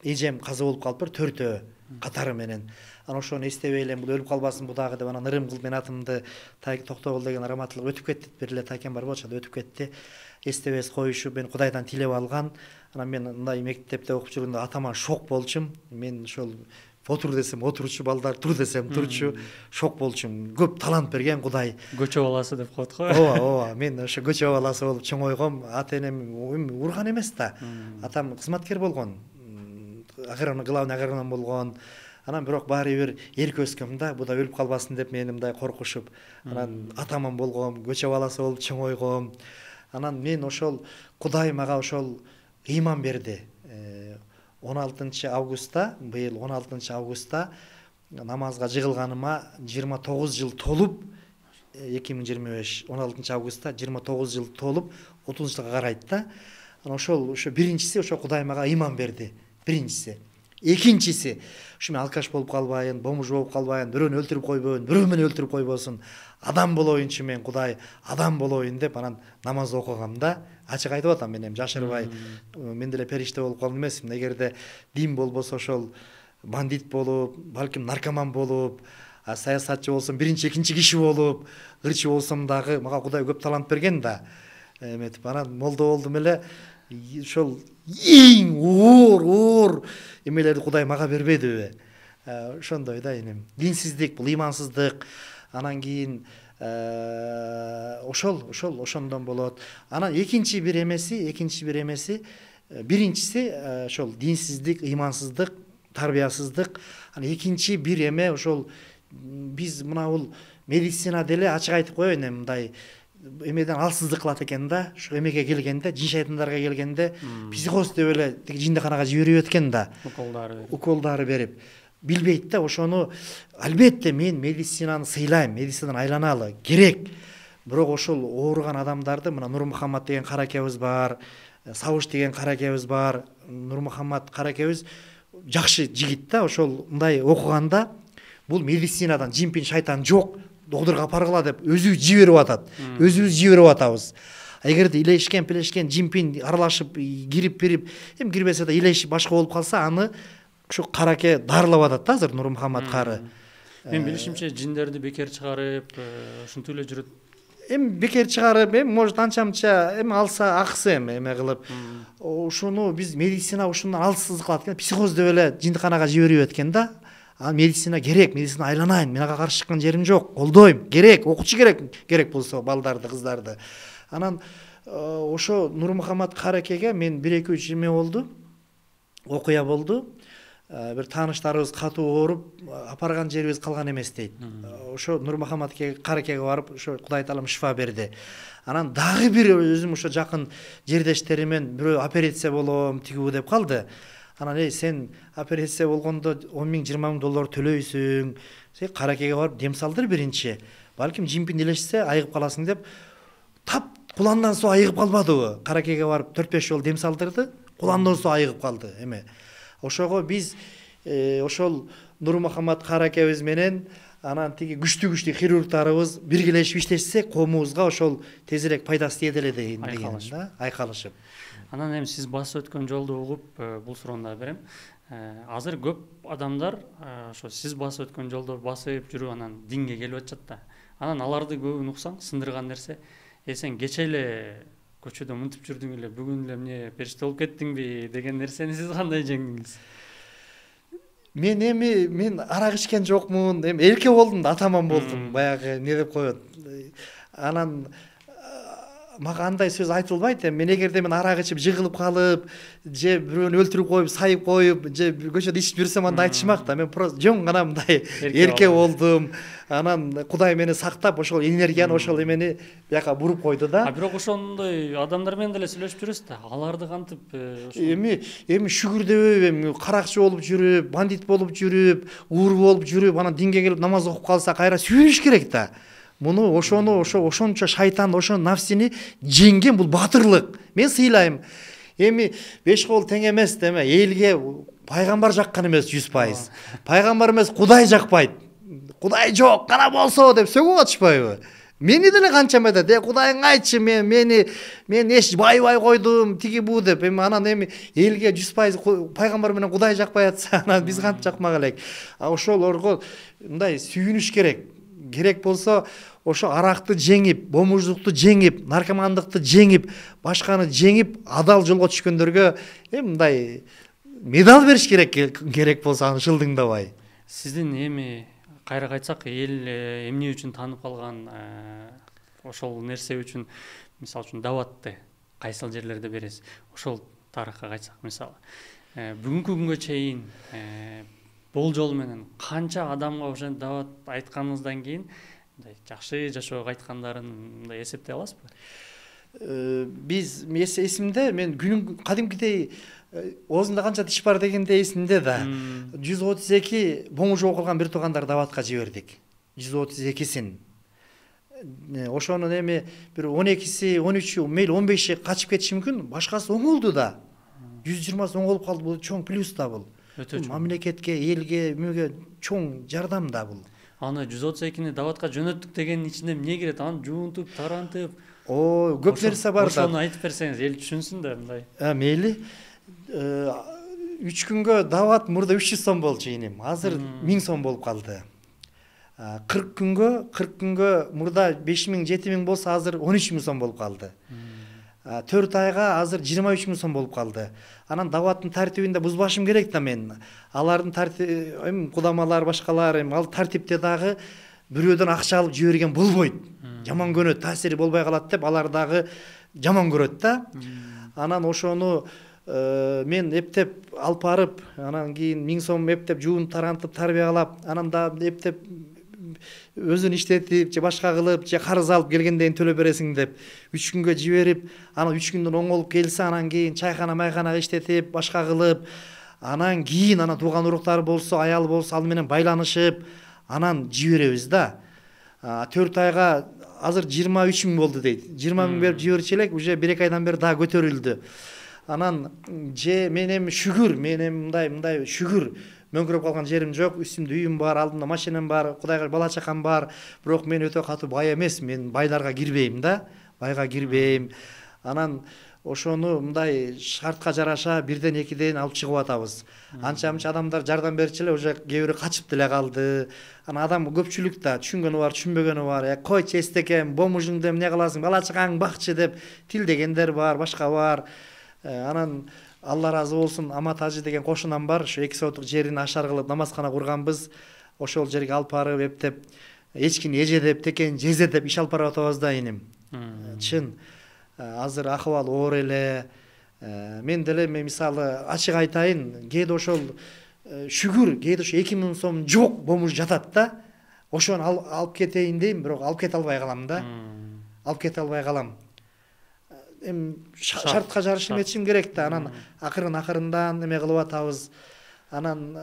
эжем каза болуп калыптыр, 4 катары менен. Анан ошону эстебей элем, бул өлүп калбасын бу дагы деп, анан ырым кылып мен атымды Токтогул деген раматылык өтүп кетти, бир эле такем бар болчу, өтүп кетти. Эстебес коюшуп, мен Кудайдан тилеп алган. Анан мен мындай мектепте окуп жүргөндө атама шок болчумун. Мен ошол отур десем отурчу, балдар тур десем турчу, шок болчумун. Көп талант берген Кудай. Көчө баласы деп коет го. Ооба, мен ошо көчө баласы болуп чоңойгом. Ата-энем урган эмес да. Атам кызматкер болгон. Главный агроном болгон. Анан бирок баары бир эрке өскөм да, бу да өлүп калбасын деп мени мындай коркушуп. Анан атаман болгом, көчө баласы болуп чоңойгом. Анан мен ошол Кудай мага ошол ыйман берди. 16 августта, быйыл 16 августта намазга жыгылганыма 29 жыл толуп, 2025 16 августта 29 жыл толуп, 30 жылга карайт да. Ошо биринчиси ошо Кудай мага ыйман берди. Биринчиси. Экинчиси, ушу мен алкаш болуп калбайын, бомж болуп калбайын, бирөөнү өлтүрүп койбойн, бирөө мени өлтүрүп койбосун. Адам болоюнчу мен, Кудай, адам болоюн деп анан намаз окугам да. Ачык айтып атам, мен эми жашырбай, мен деле периште болуп калган эмесмин. Эгерде дин болбосо ошол бандит болуп, балким наркоман болуп, саясатчы болсом биринчи экинчи киши болуп ырчы болсом дагы мага Кудай көп талант берген да эметип анан молдо болдум эле ошол эң оор эмелерди Кудай мага бербедиби ошондой да энем динсиздик бул ыймансыздык анан кийин ошондон болот анан экинчи бир эмеси биринчиси ошол динсиздик ыймансыздык тарбиясыздык анан экинчи бир эме ошол биз мына бул медицина деле ачык айтып коеюн эми мындай эмеден алсыздык кылат экен да ушу эмеге келгенде жин шайтандарга келгенде психоз деп эле тиги жиндиканага жиберип экен да уколдары берип билбейт да ошону албетте мен медицинаны сыйлайм медицинадан айланалы керек бирок ошол ооруган адамдарды мына Нурмухаммад деген каракебиз бар Сабыш деген каракебиз бар Нурмухаммад каракебиз жакшы жигит да ошол мындай окуганда бул медицинадан жинпин шайтан жок доктурга апаргыла деп өзүбүз жиберип атат өзүбүз жиберип атабыз эгерде илешкен пилешкен жинпин аралашып кирип бирип эми кирбесе да илешип башка болуп калса аны ушу караке дарылап атат да азыр Нурмухаммад кары мен билишимче жиндерди бекер чыгарып ушинтип эле жүрөт эми бекер чыгарып эми может анча мынча эми алса акысы эме кылып ушуну биз медицина ушундан алсыздык кылат экен психоз деп эле жиндиканага жиберип экен да анан медицина керек медицина айланайын мен ага каршы чыккан жерим жок колдойм керек окуучу керек болсо балдарды кыздарды анан ошо Нурмухаммад каракеге мен 1-2-3 эме болду окуя болду бир тааныштарыбыз катуу ооруп апарган жерибиз калган эмес дейт ошо Нурмухаммад каракеге барып ошо Кудай таалам шифа берди анан дагы бир өзүм ошо жакын жердештеримен бирөө операция болом тигүү деп калды анан сен операция болгондо 10 000 20 000 доллар төлөйсүң сен каракеге барып дем салдыр биринчи балким жинпин илешсе айыгып каласың деп тап куландан суу айыгып калбадыбы каракеге барып 4-5 жолу дем салдырды куландан суу айыгып калды эме ошого биз ошол Нурмухаммад каракебиз менен анан тиги күчтүү хирургтарыбыз биргелешип иштешсек коомубузга ошол тезирээк пайдасы тиет эле деген да айкалышып анан эми сиз басып өткөн жолду угуп бул суроону да берем азыр көп адамдар ошо сиз басып өткөн жолду басып жүрүп анан динге келип атышат да анан аларды көбүн уксаң сындырган нерсе сен кече эле көчөдө мынтип жүрдүң эле бүгүн эле эмне периште болуп кеттиңби деген нерсени сиз кандай жеңдиңиз мен арак ичкен жокмун эми эрке болдум да атаман болдум баягы эмне деп коет анан мага андай сөз айтылбайт эми мен эгерде мен арак ичип жыгылып калып же бирөөнү өлтүрүп коюп сайып коюп же көчөдө ичип жүрсөм анда айтышмак да мен просто жөн гана мындай эрке болдум анан Кудай мени сактап ошол энергияны ошол эмени бияка буруп койду да бирок ошондой адамдар менен деле сүйлөшүп жүрөсүз да аларды кантип эми шүгүр дебейби эми каракчы болуп жүрүп бандит болуп жүрүп ууру болуп жүрүп анан динге келип намаз окуп калса кайра сүйүнүш керек да муну ошончо шайтан ошо нафсини жеңген бул батырлык мен сыйлайм эми 5 кол тең эмес деме элге пайгамбар жаккан эмес 100%. Пайгамбар эмес Кудай жакпайт Кудай жок кана болсо деп сөгүп атышпайбы мени деле канча метет Кудайың айтчы мен эч байбай койдум тиги бу деп эми анан эми элге 100% пайгамбар менен Кудай жакпай атса анан биз кантип жакмак элек ошолорго мындай сүйүнүш керек болсо ошо аракты жеңип бомуждукту жеңип наркомандыкты жеңип башканы жеңип адал жолго түшкөндөргө мындай медаль бериш керек болсо аны шылдыңдабай сиздин эми кайра кайтсак эл эмне үчүн таанып калган ошол нерсе үчүн мисалы үчүн даватты кайсыл жерлерде бересиз ошол тарыхка кайтсак мисалы бүгүнкү күнгө чейин болжол менен канча адамга ошентип дават айтканыңыздан кийин мындай жакшы жашоого кайткандарын мындай эсептей аласызбы биз эсимде мен күнүм кадимкидей оозунда канча тиш бар дегенде эсимде да 132 бомуж окулган бир туугандар даватка жибердик 132син ошонун эми бир 12си 13 мейли 15 качып кетиши мүмкүн башкасы оңолду да 120 оңолуп калды бул чоң плюс да бул мамлекетке элге эмеге чоң жардам да бул аны 132-ни даватка жөнөттүк дегенин ичинде эмне кирет аны жуунтуп тарантып көп нерсе бар да ошону айтып берсеңиз эл түшүнсүн да мындай мейли 3 күнгө дават мурда 300 сом болчу инем азыр 1000 сом болуп калды 40 күнгө мурда 5.000 7.000 болсо азыр 13.000 сом болуп калды. 4 айга азыр 23.000 сом болуп калды. Анан даваттын тартибинде бузбашым керек да мен. Алардын тартиби кудамалар башкалар ал тартипте дагы бирөөдөн акча алып жиберген болбойт. Жаман көнөт, таасири болбой калат деп алар дагы жаман көрөт да. Анан ошону мен эптеп алып барып, анан кийин 1000 сом эптеп жуунуп тарантып тарбиялап, анан да эптеп өзүн иштетип же башка кылып же карыз алып келгенден кийин төлөп бересиң деп 3 күнгө жиберип, анан 3 күндөн оңолуп келсе, анан кийин чайкана майканага иштетип, башка кылып, анан кийин анан тууган уруктары болсо, аял болсо ал менен байланышып, анан жиберебиз да. 4 айга азыр 23.000 болду дейт. 20.000 берип жиберчү элек, уже 1-2 айдан бери дагы көтөрүлдү. Анан же мен эми шүгүр, мен эми мындай шүгүр мөңкүрөп калган жерим жок, үстүмдө үйүм бар, алдымда машинам бар, кудайга бала чакам бар, бирок мен өтө катуу бай эмес, мен байларга кирбейм да, байга кирбейм. Анан ошону мындай шартка жараша бирден экиден алып чыгып атабыз. Анча-мынча адамдар жардам берчү эле, уже кээ бири качып деле калды. Анан адам көпчүлүк да түшүнгөнү бар, түшүнбөгөнү бар. Койчу эстекем, бомужуңду эмне кыласың, бала чагаңды бакчы деп тилдегендер бар, башка бар. Анан Алла разы болсун, Амат ажы деген кошунам бар, ошо 2 сотук жерин ашар кылып намазкана курганбыз. Ошол жерге алып барып эптеп эчкини эже деп, текени жезе деп иш алып барып атабыз да иним. Чын. Азыр акыбал оор эле. Мен деле мисалы ачык айтайын, кээде ошол шүгүр, кээде ошо 2000 сом жок бомуж жатат да. Ошону алып кетейин дейм, бирок алып кете албай калам да. Алып кете албай калам. Шартка жарышып этишим керек да. Анан акырындан эме кылып атабыз. Анан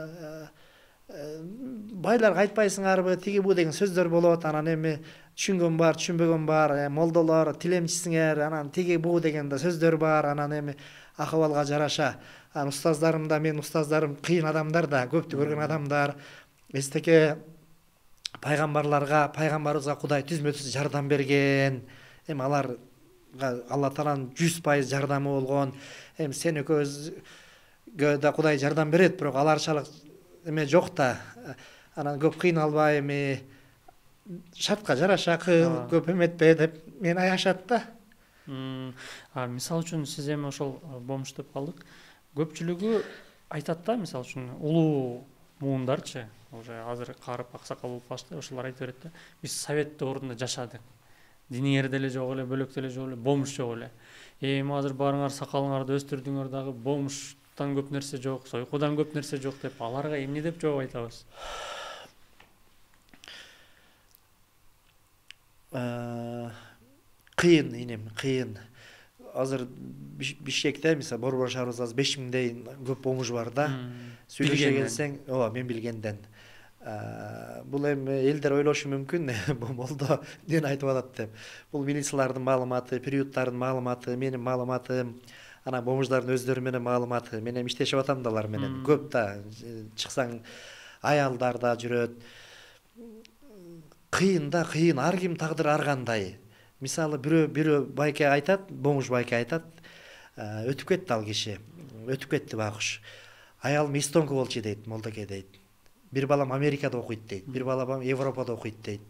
байларга айтпайсыңарбы, тиги бу деген сөздөр болот. Анан эми түшүнгөн бар, түшүнбөгөн бар, молдолор тилемчисиңер, анан тиги бу деген да сөздөр бар. Анан эми акыбалга жараша, анан устаздарым да, мен устаздарым кыйын адамдар да, көптү көргөн адамдар. Эстеке пайгамбарларга, пайгамбарыбызга Кудай түзмө-түз жардам берген. Эми аларга Алла Тааланын 100% жардамы болгон. Эми сен экөөбүзгө да Кудай жардам берет, бирок аларчалык эме жок да. Анан көп кыйналбай эми шартка жараша кыл, көп эметпе деп мен аяшат да. Мисалы үчүн сиз эми ошол бомж деп калдык. Көпчүлүгү айтат да, мисалы үчүн улуу муундарчы, уже азыр карып аксакал болуп калышты, ошолор айтып берет да. Биз совет доорунда жашадык. Диниер деле жок эле, бөлөк деле жок эле, бомж жок эле. Эми азыр барыңар сакалыңарды өстүрдүңөр дагы бомжтан көп нерсе жок, сойкудан көп нерсе жок деп аларга эмне деп жооп айтабыз? Кыйын инем, кыйын. Азыр Бишкекте мисалы Борбор шаарыбызда 5000дей көп бомж бар да. Сүйлөшө келсең, ооба, мен билгенден. Бул эми элдер ойлошу мүмкүн, болду эмне айтып атат деп. Бул милициялардын маалыматы, приюттардын маалыматы, менин маалыматым, анан бомждардын өздөрү менен маалыматы. Мен эми иштешип атам да алар менен. Көп да, чыксаң аялдар да жүрөт. Кыйын да, кыйын. Ар ким тагдыры ар кандай. Мисалы бирөө байке айтат, бомж байке айтат, өтүп кетти ал киши. Өтүп кетти багыш. Аялым эстонка болчу дейт, молдоке дейт. Бир балам Америкада окуйт дейт, бир балам Европада окуйт дейт.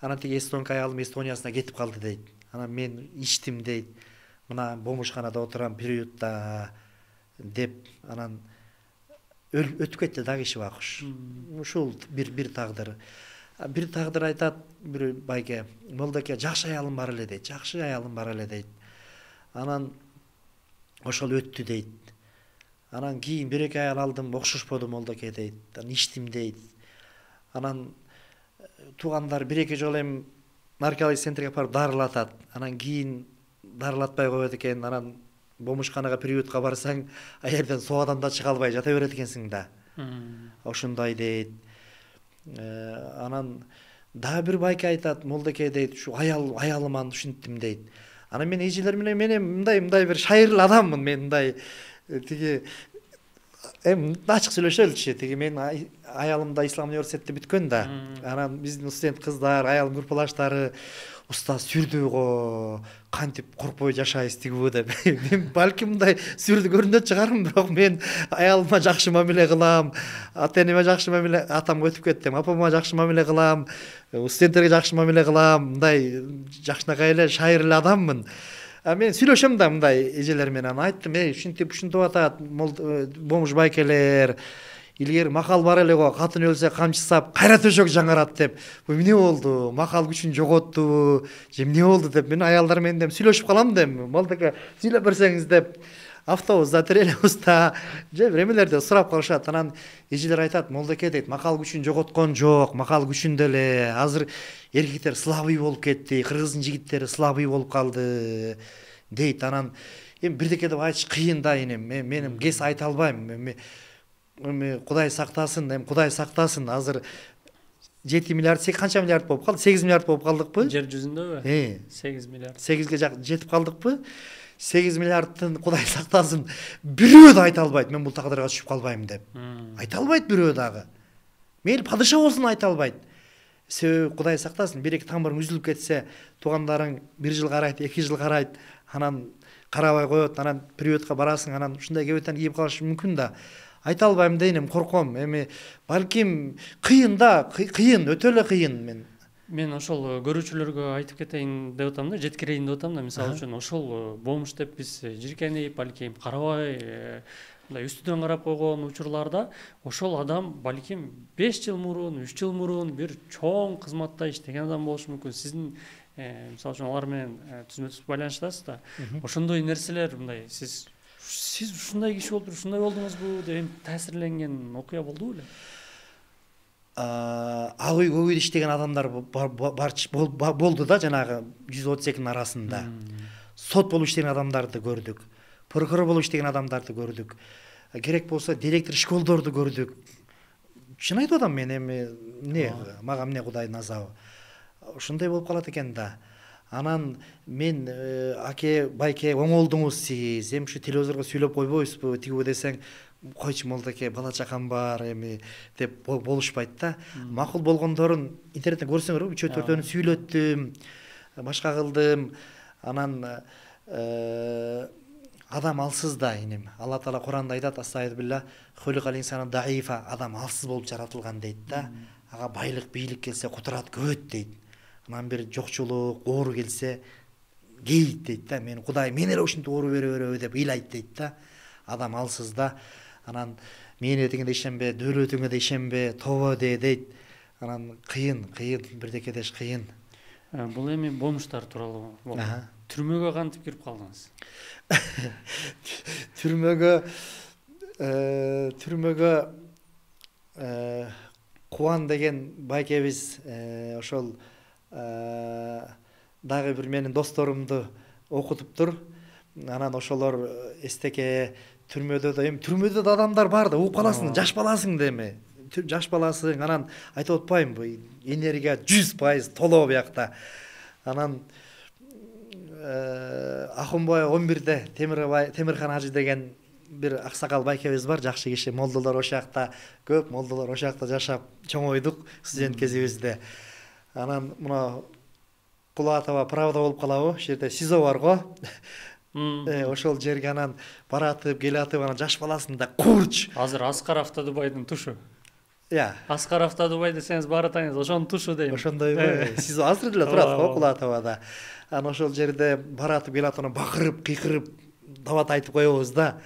Анан тиги эстонка аялым Эстониясына кетип калды дейт. Анан мен иштим дейт. Мына бомжканада отурам, приютта деп, анан өтүп кетти да киши багыш. Ушул бир тагдыр. Бир тагдыр айтат, бир байке, молдоке жакшы аялым бар эле дейт, жакшы аялым бар эле дейт. Анан ошол өттү дейт. Анан кийин 1-2 аял алдым, окшошподу молдоке дейт. Анан иштим дейт. Анан туугандар 1-2 жолу эми наркология центриге барып дарылатат. Анан кийин дарылатпай коет экен. Анан бомжканага, приютка барсаң, аерден соодан да чыга албай жата берет экенсиң да. Ошондой дейт. Анан дагы бир байке айтат, молдоке дейт, ушу аялыман ушинттим дейт. Анан мен эжелер менен мындай бир шайырлы адаммын, мен мындай тиги эми ачык сүйлөшөлүчү. Тиги мен аялым да ислам университетти бүткөн да. Анан биздин студент кыздар, аялым группалаштары уста сүрдүү го кантип коркпой жашайбыз тигүү деп. Мен балким мындай сүрдүү көрүнөт чыгармын, бирок мен аялыма жакшы мамиле кылам, ата энеме жакшы мамиле, атамга өтүп кеттим, апама жакшы мамиле кылам, студенттерге жакшы мамиле кылам, мындай жакшынакай эле шайыр эле адаммын. Мен сүйлөшөм да мындай эжелер менен, айттым, ушинтип атат бомж байкелер, илгери макал бар эле го, катын өлсө камчы сап кайра төшөк жаңарат деп. Эмне болду? Макал күчүн жоготту, же эмне болду деп мен аялдар менен сүйлөшүп калам дем. Молдоке сүйлөп берсеңиз деп автобуста, троллейбуста же бир эмелерде сурап калышат. Анан эжелер айтат, молдоке дейт, макал күчүн жоготкон жок, макал күчүндө эле. Азыр эркектер слабый болуп кетти, кыргыздын жигиттери слабый болуп калды дейт. Анан бирдеке деп айтыш кыйын да, менин кес айта албайм. Кудай сактасын, Кудай сактасын. Азыр 7 миллиард, канча миллиард болуп калды? 8 миллиард болуп калдыкпы? Жер жүзүндөбү? 8 миллиард. 8ге жетип калдыкпы? 8 миллиардтын Кудай сактасын. Бирөө да айта албайт, мен бул тагдырга түшүп калбайм деп. Айта албайт бирөө дагы. Мейли падыша болсун, айта албайт. Себеби Кудай сактасын, бир-эки тамырың үзүлүп кетсе, туугандарың 1 жыл карайт, 2 жыл карайт, анан карабай коет, анан приютка барасың, анан ушундай кебетен кийип калышы мүмкүн да. Айта албайм дейм, корком. Балким кыйын да, кыйын, өтө эле кыйын. Мен ошол көрүүчүлөргө айтып кетейин деп атам да, жеткирейин деп атам да. Мисалы үчүн ошол бомж деп биз жиркенип, балким карабай, мындай үстүнөн карап койгон учурларда ошол адам балким 5 жыл мурун, 3 жыл мурун бир чоң кызматта иштеген адам болушу мүмкүн. Сиздин мисалы үчүн алар менен түзмө-түз байланыштасыз да. Ошондой нерселер, мындай сиз ушундай киши болуп, ушундай болдуңузбу деп таасирленген окуя болду беле? Ак үй, көк үйдө иштеген адамдар болду да, жанагы 132-нин арасында. Сот болуп иштеген адамдарды көрдүк. Прокурор болуп иштеген адамдарды көрдүк. Керек болсо директор школдорду көрдүк. Чын айтып атам мен, мага эмне Кудайдын азабы. Ушундай болуп калат экен да. Анан мен аке, байке, оңолдуңуз сиз, ушу телевизорго сүйлөп койбойсузбу, тигүү десең, койчу молдоке, бала чакам бар, деп болушпайт да. Макул болгондорун интернеттен көрсөңөр, 3-4-өн сүйлөттүм, башка кылдым. Анан адам алсыз да, Алла Таала Куранда айтат, астагфирулла, хуликал инсану даифа, адам алсыз болуп жаратылган дейт да. Ага байлык, бийлик келсе кутурат, көбөт дейт. Анан бир жокчулук, оору келсе кейит дейт да. Мен Кудай мен эле ушинтип оору бере береби деп ыйлайт дейт да. Адам алсыз да. Анан мээнетиңе да ишенбе, дөөлөтүңө да ишенбе, тобо дейт. Анан кыйын, бирдеке деш кыйын. Бул эми бомждар тууралуу болду. Түрмөгө кантип кирип калдыңыз? Түрмөгө Кубан деген байкебиз ошол дагы бир менин досторумду окутуптур. Анан ошолор эстеке түрмөдө да адамдар бар да, угуп каласың, жаш баласың деме. Жаш баласың, анан айтып атпаймынбы, энергия 100% толоо биякта. Анан Ахунбай 11-де Темирхан Ажы деген бир аксакал байкебиз бар, жакшы киши. Молдолор ошакта, көп молдолор ошакта жашап чоңойдук студент кезибизде. Анан мына Кулатова правда болуп калабы, ошол жерде СИЗО бар го. Ошол жерге анан баратып, келатып, анан жаш баласын да курч. Азыр Аскар Автодубайдын тушу. Аскар Автодубай десеңиз баратаңыз, ошонун тушу дейм. Ошондойбу. СИЗО азыр деле турат го Кулатовада. Анан ошол жерде баратып, келатып, анан бакырып, кыйкырып, дават айтып коебуз да.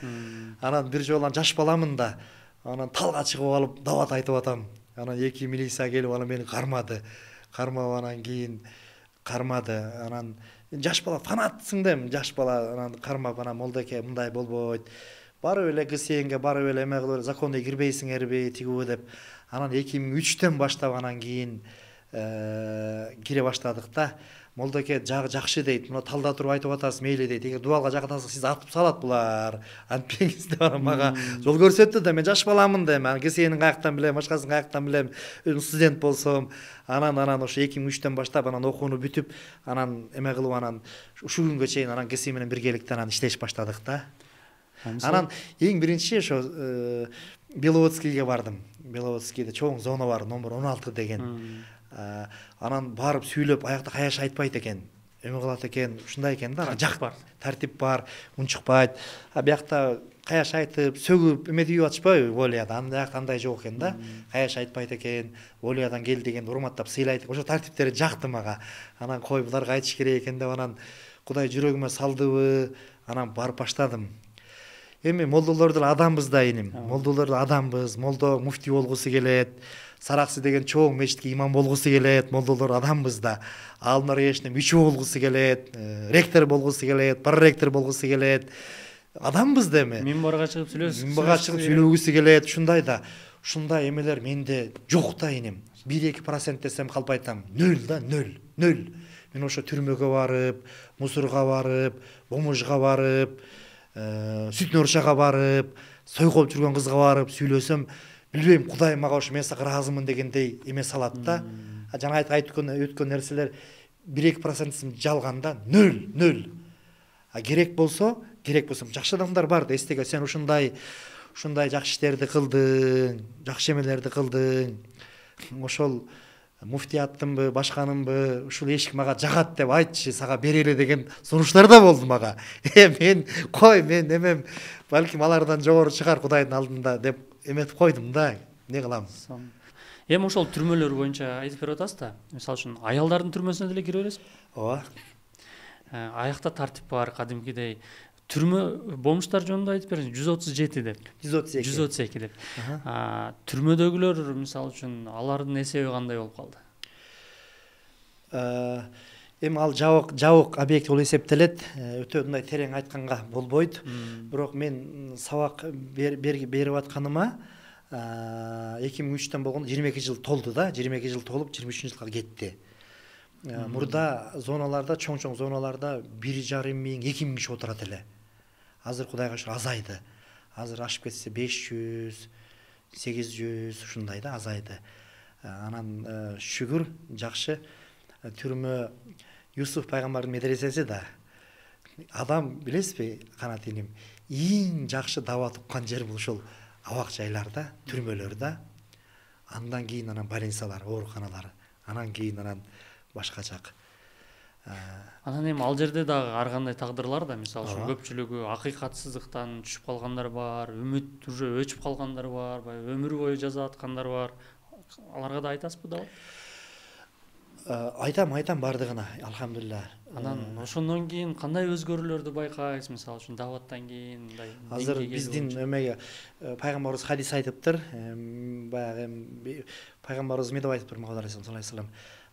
Анан бир жолу жаш баламын да. Анан талга чыгып алып дават айтып атам. Анан 2 милиция келип анан мени кармады. Кармап анан кийин анан жаш бала фанатсың дем, жаш бала анан кармап анан молдоке мындай болбойт. Барып эле КСНге барып эле эме кылып закондо кирбейсиңерби тигүү деп. Анан 2003-төн баштап анан кийин кире баштадык да. Молдоке жакшы дейт, мына талда туруп айтып атасыз, мейли дейт. Эгер дубалга жакатасыз, сиз атып салат булар. Антпеңиз деп анан мага жол көрсөттү да, мен жаш баламын дем. Анан КСНин каяктан билем, башкасын каяктан билем, өзүм студент болсом. Анан ошо 2003-төн баштап анан окууну бүтүп, анан эме кылып анан ушул күнгө чейин анан КСН менен биргеликте анан иштеш баштадык да. Анан эң биринчи ошо Беловодскийге бардым. Беловодскийде чоң зона бар, номер 16 деген. Анан барып сүйлөп аякта каяш айтпайт экен, эме кылат экен, ушундай экен да. Тартип бар, унчукпайт. Биякта каяш айтып, сөгүп эметип атышпайбы Волияда, анда андай жок экен да. Каяш айтпайт экен, Волиядан кел дегенде урматтап сыйлайт. Ошо тартиптери жакты мага. Анан кой буларга айтыш керек экен деп анан Кудай жүрөгүмө салдыбы, анан барып баштадым. Эми молдолор деле адамбыз да иним. Молдолор деле адамбыз. Молдо муфти болгусу келет. Сараксы деген чоң мечитке имам болгусу келет. Молдолор адамбыз да. Алымдар кеңешине мүчө болгусу келет, ректор болгусу келет, проректор болгусу келет. Адамбыз да эми. Минбарга чыгып сүйлөгүсү келет, ушундай да. Ушундай эмелер менде жок да иним. 1-2% десем калп айтам. 0 да, 0. Мен ошо түрмөгө барып, мусорго барып, бомужга барып, сүт норшага барып, сойкоп жүргөн кызга барып сүйлөсөм, билбейм, Кудай мага ошо мен сага ыраазымын дегендей эме салат да. Жана өткөн нерселер 1-2% жалган да, 0. Керек болсо жакшы адамдар бар да, эстеге сен ушундай жакшы иштерди кылдың, жакшы эмелерди кылдың. Ошол муфтияттымбы, башканымбы, ушул эшик мага жагат деп айтчы, сага берели деген сунуштар да болду мага. Мен эмем балким алардан жогору чыгар Кудайдын алдында деп эметип койдум да. Не кылам? Эми ошол түрмөлөр боюнча айтып берип атасыз да. Мисалы үчүн аялдардын түрмөсүнө деле кире бересизби? Ооба. Аякта тартип бар, кадимкидей. Түрмө бомуштар жөнүндө айтып бериңиз. 137 деп. 132 деп. Түрмөдөгүлөр мисалы үчүн алардын эсеби кандай болуп калды? Эми ал жабык объект болуп эсептелет. Өтө мындай терең айтканга болбойт. Бирок мен сабак берип атканыма 2003-төн болгондо 22 жыл толду да. 22 жыл толуп 23 жылга кетти. Мурда зоналарда, чоң зоналарда 1,5 миң, 2 миң киши отурат эле. Азыр Кудайга шүкүр азайды. Азыр ашып кетсе 500, 800 ушундай да азайды. Анан шүгүр жакшы түрмө Юсуф пайгамбардын медресеси да. Адам билесизби, Канат иним, эң жакшы даба туккан жер бул ушул абак жайларда, түрмөлөрдө. Андан кийин анан больницалар, ооруканалар, анан кийин анан башка жак. Анан эми ал жерде дагы ар кандай тагдырлар да, мисалы үчүн көпчүлүгү акыйкатсыздыктан түшүп калгандар бар, үмүт уже өчүп калгандар бар, өмүр бою жаза аткандар бар. Аларга да айтасызбы дабы? Айтам бардыгына, алхамдулилла. Анан ошондон кийин кандай өзгөрүүлөрдү байкайсыз, мисалы үчүн даваттан кийин, мындай? Азыр биздин эмеге пайгамбарыбыз хадис айтыптыр. Баягы пайгамбарыбыз эмне деп айтыптыр, Мухаммад алейхи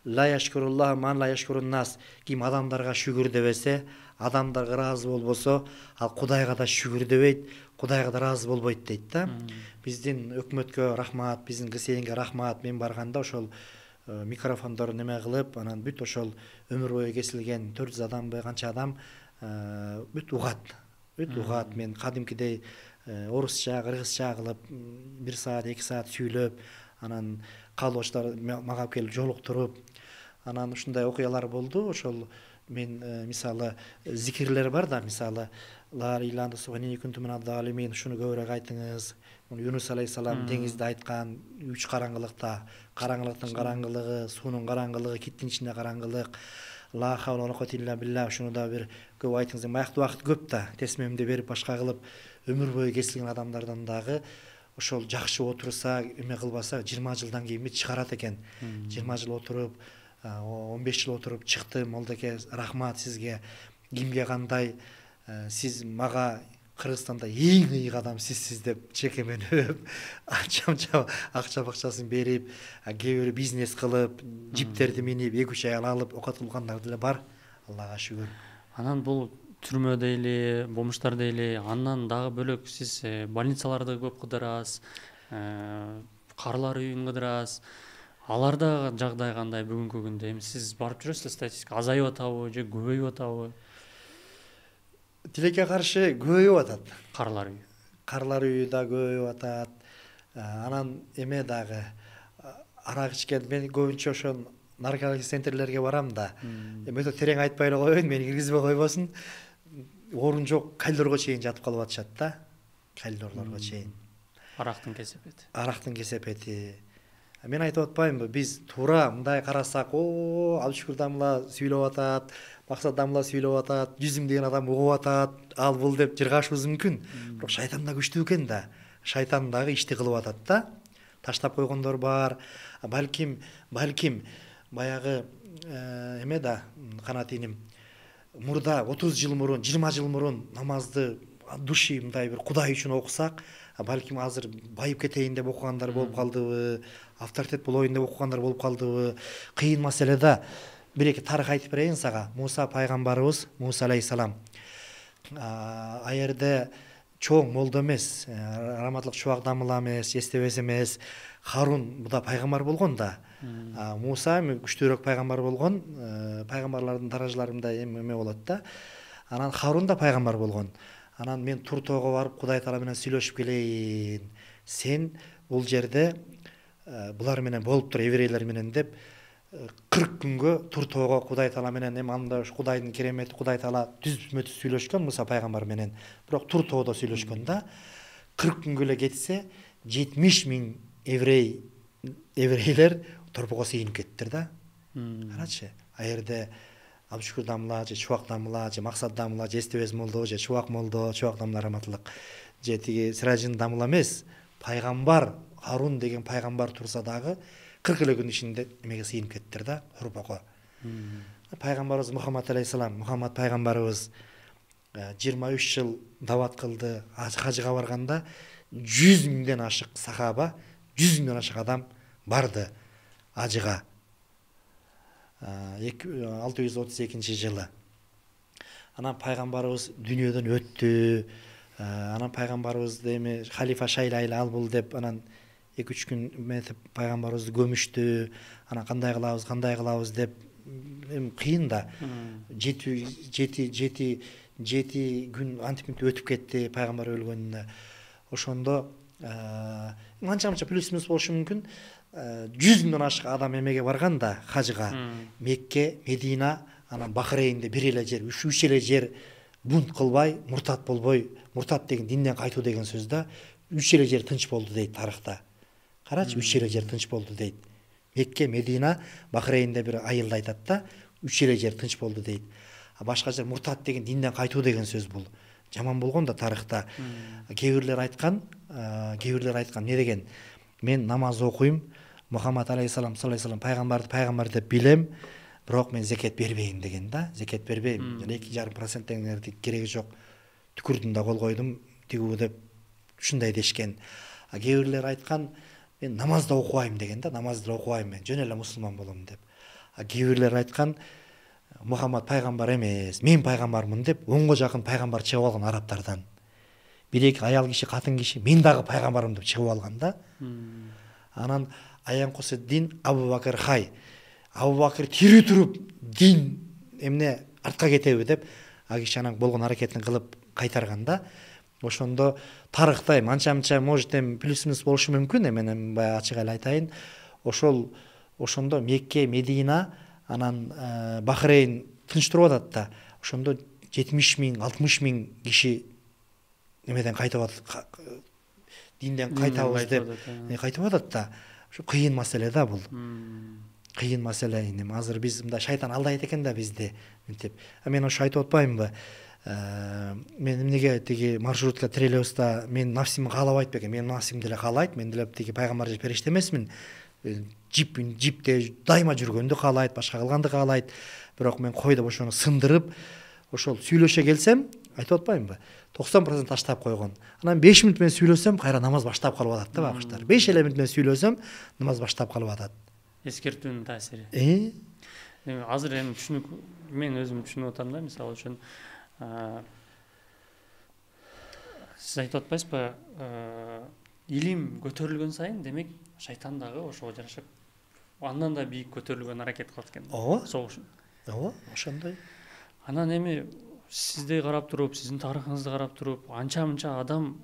ла яшкуруллах ман ла яшкурун нас. Ким адамдарга шүгүр дебесе, адамдарга ыраазы болбосо, ал Кудайга да шүгүр дебейт, Кудайга да ыраазы болбойт дейт да. Биздин өкмөткө рахмат, биздин КСНге рахмат. Мен барганда ошол микрофондор неме кылып, анан бүт ошол өмүр бою кесилген 400 адамбы, канча адам бүт угат. Мен кадимкидей орусча, кыргызча кылып 1 саат, 2 саат сүйлөп, анан каалоочулар мага келип жолуктуруп, анан ушундай окуялар болду. Ошол мен мисалы зикирлер бар да, мисалы ла илаха илlalloh шуну көбүрөөк айтыңыз. Юнус алейхисалам деңизде айткан 3 караңгылыкта, караңгылыктын караңгылыгы, суунун караңгылыгы, киттин ичинде караңгылык. Ла хавла ва ла куввата илля билля, шуну да бир көп айтыңыз. Аякта убакыт көп да, тесмемди берип башка кылып өмүр бою кесилген адамдардан дагы ошол жакшы отурса, эме кылбаса 20 жылдан кийин чыгарат экен. 20 жыл отуруп, 15 жыл отуруп чыктым. Молдоке, рахмат сизге. Кимге кандай, сиз мага Кыргызстанда эң ыйык адам сизсиз деп чекемен өп, акча бакчасын берип, кээ бирөө бизнес кылып, жиптерди минип, 2-3 ай алып окутулгандар деле бар. Аллага шүгүр. Анан бул түрмө дейли, бомуштар дейли, андан дагы бөлөк сиз больницаларды көп кыдырасыз, карлар үйүн кыдырасыз. Аларда жагдай кандай бүгүнкү күндө? Эми сиз барып жүрөсүз, статистика азайып атабы же көбөйүп атабы? Тилекке каршы көбөйүп атат. Карлар үйү да көбөйүп атат. Анан эме дагы арак ичкен, мен көбүнчө ошон наркологик центрлерге барам да. Эми өтө терең айтпай эле коеюн, мени киргизбей койбосун. Орун жок, кальдорго чейин жатып калып атышат да. Кальдорлорго чейин. Арактын кесепети. Мен айтып атпаймынбы, биз туура мындай карасак, Абдышкүр дамла сүйлөп атат, Максат дамла сүйлөп атат, 100 миң деген адам угуп атат, ал бул деп жыргашыбыз мүмкүн. Бирок шайтан да күчтүү экен да. Шайтан дагы ишти кылып атат да. Таштап койгондор бар. Балким баягы эме да, канат иним. Мурда 30 жыл мурун, 20 жыл мурун намазды души мындай бир Кудай үчүн окусак, балким азыр байып кетейин деп окугандар болуп калдыбы, авторитет болоюн деп окугандар болуп калдыбы. Кыйын маселе да. Бир-эки тарых айтып берейин сага. Муса пайгамбарыбыз, Муса алейхиссалам. Аерде чоң молдо эмес, раматлык чубак дамыла эмес, эстебес эмес. Харун буда пайгамбар болгон да. Муса күчтүүрөөк пайгамбар болгон. Пайгамбарлардын даражаларында эме болот да. Анан Харун да пайгамбар болгон. Анан мен Тур тоого барып Кудай Таала менен сүйлөшүп келейин. Сен бул жерде булар менен болуп тур, еврейлер менен деп 40 күнгө Тур тоого Кудай Таала менен анда Кудайдын керемети, Кудай Таала түзмө-түз сүйлөшкөн Муса пайгамбар менен. Бирок Тур тоодо сүйлөшкөн да. 40 күнгө эле кетсе 70 миң еврейлер торпого сыйынып кеттир да. Карачы, аерде Абдышкүр дамла, же Чубак дамла, же Максат дамла, же эстебес молдо, же Чубак молдо, Чубак дамла раматлык, же тиги Сиражин дамла эмес, пайгамбар Харун деген пайгамбар турса дагы 40 эле күн ичинде эмеге сыйынып кеттир да, торпого. Пайгамбарыбыз Мухаммад алейхиссалам, Мухаммад пайгамбарыбыз 23 жыл дават кылды, хажыга барганда 100 миңден ашык сахаба, 100 миңден ашык адам барды ажыга. 632 жылы. Анан пайгамбарыбыз дүйнөдөн өттү. Анан пайгамбарыбызды эми халифа шайлайлы ал бул деп анан 2-3 күн метип пайгамбарыбызды көмүштү. Анан кандай кылабыз деп эми кыйын да. 7 күн антип өтүп кетти пайгамбар өлгөнүнө. Ошондо анча плюс-минус болушу мүмкүн. 100 миңден ашык адам эмеге барган да, хажыга. Мекке, Медина, анан Бахрейнде бир эле жер, үч эле жер бунт кылбай, муртат болбой, муртат деген динден кайтуу деген сөз да, 3 эле жер тынч болду дейт тарыхта. Карачы, 3 эле жер тынч болду дейт. Мекке, Медина, Бахрейнде бир айылда айтат да, 3 эле жер тынч болду дейт. Башка жер муртат деген динден кайтуу деген сөз бул. Жаман болгон да тарыхта. Кээ айткан не деген? Мен намаз окуйм, Мухаммад алейхиссалам пайгамбар деп билем, бирок мен зекет бербейм деген да. Зекет бербейм. 2,5% дегендерди кереги жок. Түкүрдүм да кол койдум, тигүү деп ушундай дешкен. Кээ айткан мен намазда окубайм деген да. Намазды окубайм мен, жөн эле мусулман болом деп. Кээ айткан Мухаммад пайгамбар эмес, мен пайгамбармын деп 10го жакын пайгамбар чыгып алган арабтардан. 1-2 аял киши, катын киши мен дагы пайгамбарым деп чыгып алган да. Анан Аян-Кусуддин Абу Бакыр хай. Абу Бакыр тирүү туруп дин эмне артка кетеби деп киши анан болгон аракетин кылып кайтарган да. Ошондо тарыхта анча может плюс-минус болушу мүмкүн, мен баягы ачык эле айтайын. Ошондо Мекке, Медина, анан Бахрейн тынч туруп атат да. Ошондо 70 миң, 60 миң киши эмеден кайтып атат, динден кайтабыз деп кайтып атат да. Ошо кыйын маселе да бул. Кыйын маселе. Азыр биз мындай шайтан алдайт экен да бизди мынтип. Мен ошо айтып атпаймынбы? Мен эмнеге тиги маршрутка троллейбуста мен нафсим каалабайт бекен? Мен нафсим деле каалайт. Мен деле тиги пайгамбар же периште эмесмин. Жипте дайыма жүргөндү каалайт, башка кылганды каалайт. Бирок мен кой деп ошону сындырып, ошол сүйлөшө келсем, айтып атпаймынбы? 90% таштап койгон. Анан 5 мүнөт менен сүйлөсөм, кайра намаз баштап калып атат да багыштар. 5 эле мүнөт менен сүйлөсөм, намаз баштап калып атат. Эскертүүнүн таасири. Азыр эми мен өзүм түшүнүп атам да, мисалы үчүн сиз айтып атпайсызбы? Илим көтөрүлгөн сайын, демек шайтан дагы ошого жараша андан да бийик көтөрүлгөн аракет кылат экен. Ооба. Согуш. Ооба, ошондой. Анан эми сизди карап туруп, сиздин тарыхыңызды карап туруп, анча-мынча адам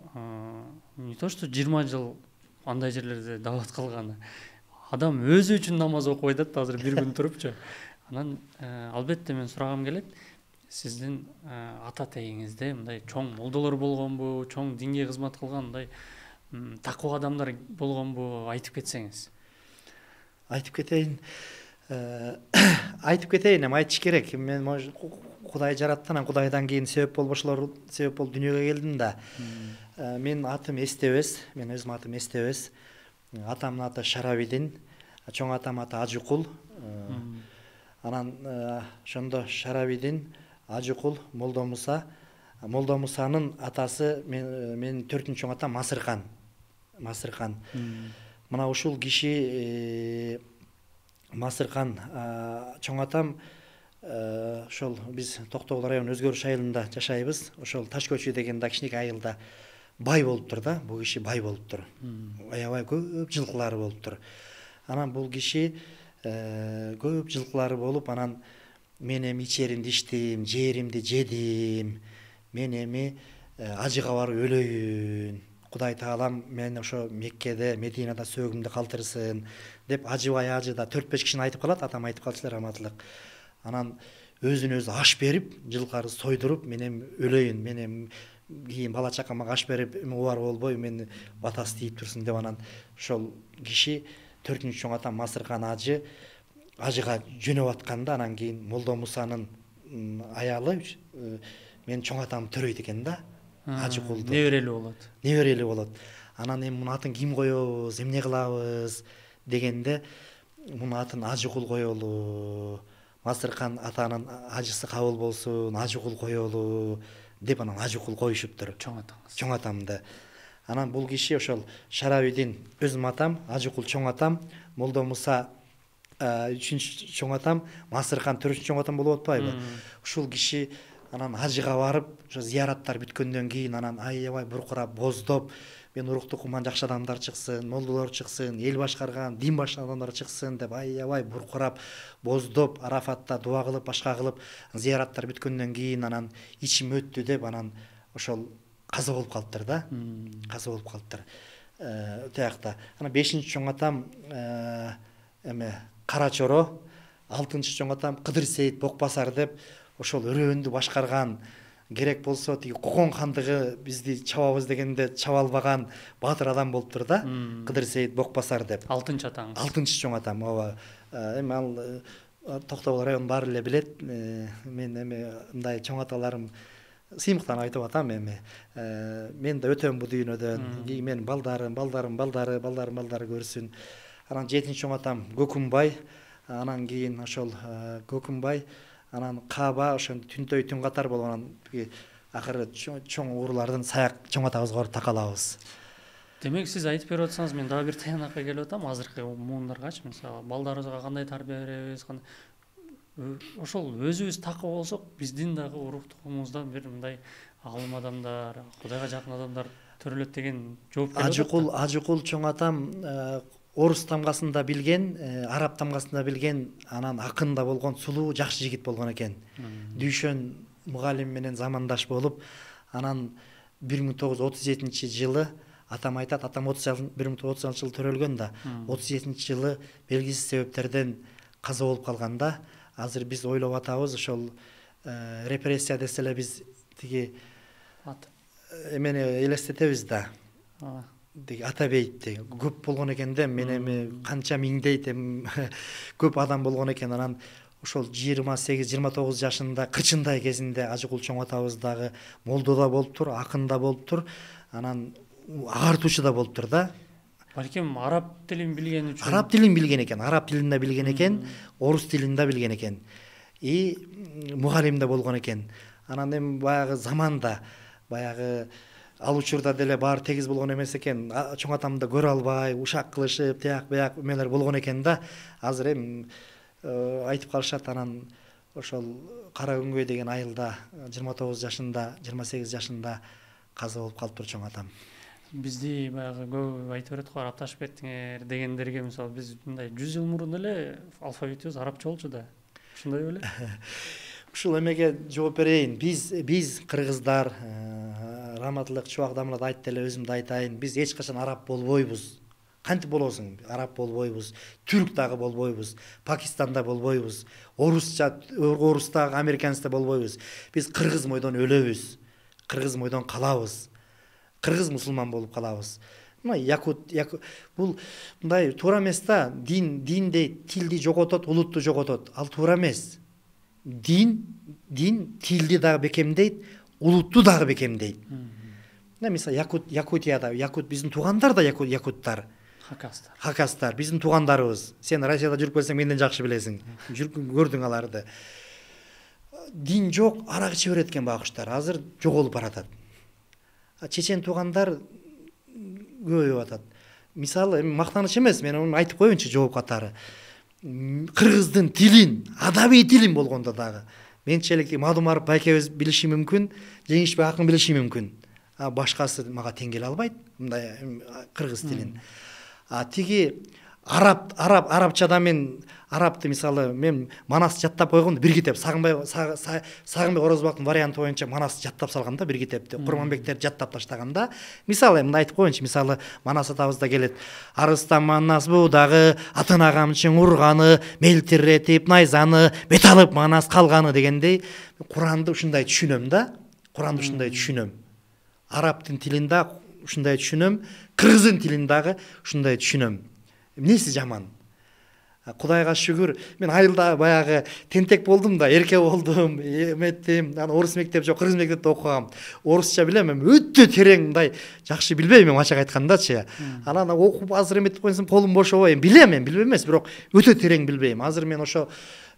не то что 20 жыл андай жерлерде дават кылган. Адам өзү үчүн намаз окубайт да, азыр бир күн турупчу. Анан албетте мен сурагым келет. Сиздин ата тегиңизде мындай чоң молдолор болгонбу, чоң динге кызмат кылган мындай такуу адамдар болгонбу, айтып кетсеңиз. айтып кетейин. Айтып кетейин, эми айтыш керек. Мен Кудай жаратты, анан Кудайдан кийин себеп болуп дүйнөгө келдим да. Менин атым Эстебес, мен өзүм атым Эстебес. Атамдын аты Шарабидин, чоң атам аты Ажыкул. Анан ошондо Шарабидин, Ажыкул, Молдо Муса. Молдо Мусанын атасы менин 4-чү чоң атам Масыркан. Мына ушул киши Масыркан чоң атам ошол биз Токтогул району Өзгөрүш айылында жашайбыз. Ошол Таш көчү деген да кичинекей айылда бай болуптур да. Бул киши бай болуптур. Аябай көп жылкылары болуптур. Анан бул киши көп жылкылары болуп, анан мен эми ичеримди иштейм, жээримди жедим. Мен эми ажыга барып өлөйүн. Кудай таалам мен ошо Меккеде, Мединада сөөгүмдү калтырсын деп ажыбай ажыда 4-5 кишини айтып калат, атам айтып калчылар раматылык. Анан өзүнө өзү аш берип, жылкары сойдуруп, мен эми өлөйүн, мен эми кийин бала чакама аш берип, убар болбой мен батасы тийип турсун деп, анан ошол киши 4-чү чоң атам Масыркан ажыга жөнөп атканда, анан кийин Молдо Мусанын аялы мен чоң атам төрөйт экен да. Ажыкулду неберели болот. Анан эми мунун атын ким коебуз, эмне кылабыз дегенде, мунун атын Ажыкул коелу, Масыркан атанын ажысы кабыл болсун, Ажыкул коелу деп, анан Ажыкул коюшуптур чоң атамды. Анан бул киши ошол Шарабидин өзүм атам, Ажыкул чоң атам, Молдо Муса 3-чү чоң атам, Масыркан 4-чү чоң атам болуп атпайбы? Ушул киши анан ажыга барып, ошо зыяраттар бүткөндөн кийин анан аябай буркурап, боздоп, мен урукту куман жакшы адамдар чыксын, молдолор чыксын, эл башкарган, дин башкарган адамдар чыксын деп аябай буркурап, боздоп, Арафатта дуа кылып, башка кылып, зыяраттар бүткөндөн кийин анан ичим өттү деп, анан ошол каза болуп калыптыр да. Каза болуп калыптыр. Тиякта. Анан 5-чү чоң атам Кара Чоро, 6-чы чоң атам Кыдыр Сейит Бокбасар деп, ошол өрөөндү башкарган, керек болсо тиги Кокон хандыгы бизди чабабыз дегенде чаба албаган баатыр адам болуптур да. Кыдыр Сейит Бокбасар деп. 6-чы атаңыз. 6-чы чоң атам. Ооба. Эми ал Токтогул районун баары эле билет. Мен эми мындай чоң аталарым сыймыктан айтып атам эми. Мен да өтөм бу дүйнөдөн. Мен балдары көрсүн. Анан 7-чи чоң атам Көкүмбай. Анан кийин ошол Көкүмбай, анан Каба, ошо Түнтөй түн катар болуп, анан акыры чоң уруулардын Саяк чоң атабызга барып такалабыз. Демек сиз айтып берип атсаңыз, мен дагы бир таянакка келип атам. Азыркы муундаргачы, мисалы, балдарыбызга кандай тарбия беребиз, ошол өзүбүз такып болсок, биздин дагы уруктугубуздан бир мындай алым адамдар, Кудайга жакын адамдар төрөлөт деген жооп келип атат. Ажыкул чоң атам орус тамгасында билген, араб тамгасында билген, анан акында болгон сулуу жакшы жигит болгон экен. Дүйшөн мугалим менен замандаш болуп, анан 1937-жылы атам айтат, атам 1936-жылы төрөлгөн да, 37-жылы белгисиз себептерден каза болуп калганда, азыр биз ойлоп атабыз, ошол репрессия десе эле биз тиги эмени элестетебиз да. Ата бейитти көп болгон экен да, мен эми канча миңдейт көп адам болгон экен. Анан ошол 28-29 жашында кычындай кезинде Ажыкул чоң атабыз дагы молдода болуптур, акында болуптур, анан агартуучу да болуптур да. Балким араб тилин билген үчүн. Араб тилин билген экен, араб тилин да билген экен, орус тилин да билген экен. Мугалим да болгон экен. Анан эми баягы заманда, баягы ал учурда деле баары тегиз болгон эмес экен. Чоң атамды көрө албай, ушак кылышып, тияк бияк эмелер болгон экен да. Азыр эми айтып калышат, анан ошол Кара Күнгөй деген айылда 29 жашында, 28 жашында каза болуп калыптыр чоң атам. Бизди баягы көп айтып берет го, арапташып кеттиңер дегендерге, мисалы, биз мындай 100 жыл мурун эле алфавитибиз арабча болчу да. Ушундай беле? Ушул эмеге жооп берейин. Биз кыргыздар, раматылык Чубак Дамлат айтты эле, өзүм да айтайын. Биз эч качан араб болбойбуз. Кантип болосуң? Араб болбойбуз. Түрк дагы болбойбуз. Пакистанда болбойбуз. Орустагы, американцда болбойбуз. Биз кыргыз мойдон өлөбүз. Кыргыз мойдон калабыз. Кыргыз мусулман болуп калабыз. мына бул мындай туура эмес да. Динди, тилди жоготот, улутту жоготот. Ал туура эмес. Дин тилди дагы бекемдейт, улутту дагы бекемдейт. Мисалы Якутияда, биздин туугандар да якуттар. Хакастар биздин туугандарыбыз. Сен Россияда жүрүп келсең менден жакшы билесиң. Көрдүң аларды. Дин жок, арак иче берет экен байкуштар. Азыр жоголуп баратат. Чечен туугандар көбөйүп атат. Мисалы мактаныч эмес, мен аны айтып коеюнчу жооп катары. Кыргыздын тилин, адабий тилин болгондо дагы менчелик Мадумаров байкебиз билиши мүмкүн, Жеңишбек акын билиши мүмкүн. Башкасы мага тең келе албайт мындай кыргыз тилин. Тиги арабчада мен арабты мисалы мен Манас жаттап койгом, бир китеп Сагынбай Орозбактын варианты боюнча Манас жаттап салгам да, бир китепти. Курманбектер жаттап таштаган да. Мисалы мындай айтып коеюнчу, мисалы Манас атабызда келет. Арыстан Манас будагы, атын камчың урганы, мелтиретип найзаны, бет алып Манас калганы дегендей Куранды ушундай түшүнөм да. Куранды ушундай түшүнөм. Арабтын тилин да ушундай түшүнөм, кыргыздын тилин дагы ушундай түшүнөм. Эмнеси жаман? Кудайга шүгүр, мен айылда баягы тентек болдум да, эрке болдум, эметтим. Орус мектеп жок, кыргыз мектепте окугам. Орусча билем, өтө терең, мындай жакшы билбейм, мен ачык айткандачы. Анан окуп азыр эметип койсом колум бошобойм. Билем, мен билбейм эмес, бирок өтө терең билбейм. Азыр мен ошо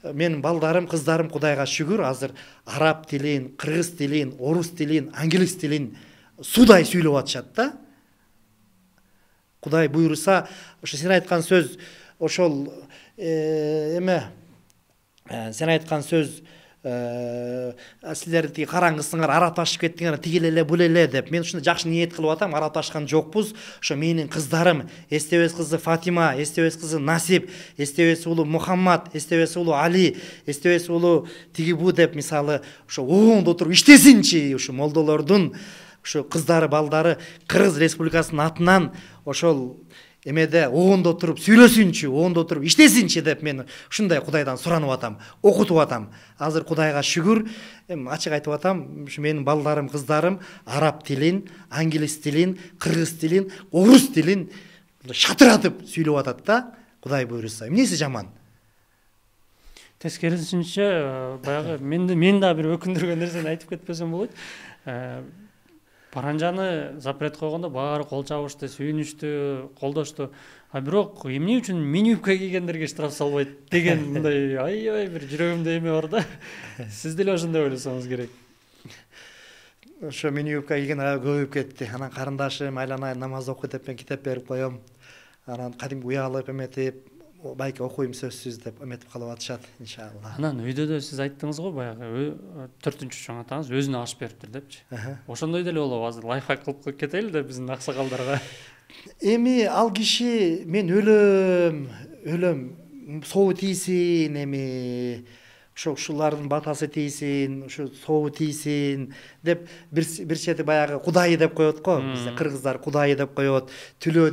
менин балдарым, кыздарым Кудайга шүгүр азыр араб тилин, кыргыз тилин, орус тилин, англис тилин судай сүйлөп атышат да. Кудай буйруса, ошо сен айткан сөз, ошол сен айткан сөз, силер тиги караңгысыңар, арапташып кеттиңер, тигил эле бул эле деп. Мен ушундай жакшы ниет кылып атам, арапташкан жокпуз. Ошо менин кыздарым, Эстебес кызы Фатима, Эстебес кызы Насип, Эстебес уулу Мухаммад, Эстебес уулу Али, Эстебес уулу тиги бу деп мисалы ошо оңдо отуруп иштесинчи, ошо молдолордун ошо кыздары, балдары Кыргыз Республикасынын атынан ошол эмеде оңдо отуруп сүйлөсүнчү, оңдо отуруп иштесинчи деп мен ушундай Кудайдан суранып атам, окутуп атам. Азыр Кудайга шүгүр, ачык айтып атам, ушу менин балдарым, кыздарым араб тилин, англис тилин, кыргыз тилин, орус тилин шатыратып сүйлөп атат да, Кудай буйруса. Эмнеси жаман? Тескерисинче баягы мен да бир өкүндүргөн нерсени айтып кетпесем болот. Паранжаны запрет койгондо баары кол чабышты, сүйүнүштү, колдошту. Бирок эмне үчүн мини юбка кийгендерге штраф салбайт деген мындай аябай бир жүрөгүмдө эме бар да. Сиз деле ошондой ойлосоңуз керек. Ошо мини юбка кийген көбөйүп кетти. Анан карындашым айланайын намаз окуй деп мен китеп берип коем. Анан кадимки уялып эметип, байке окуйм сөзсүз деп эметип калып атышат, иншалла. Анан өйдө да сиз айттыңыз го баягы 4-чү чоң атаңыз өзүнө аш бериптир депчи. Ошондой деле болобу? Азыр лайфхак кылып кетели да биздин аксакалдарга. Эми ал киши мен өлөм, сообу тийсин, эми ушулардын батасы тийсин, ушу сообу тийсин деп бир чети баягы Кудайы деп коет го. Бизде кыргыздар Кудайы деп коет. Түлөө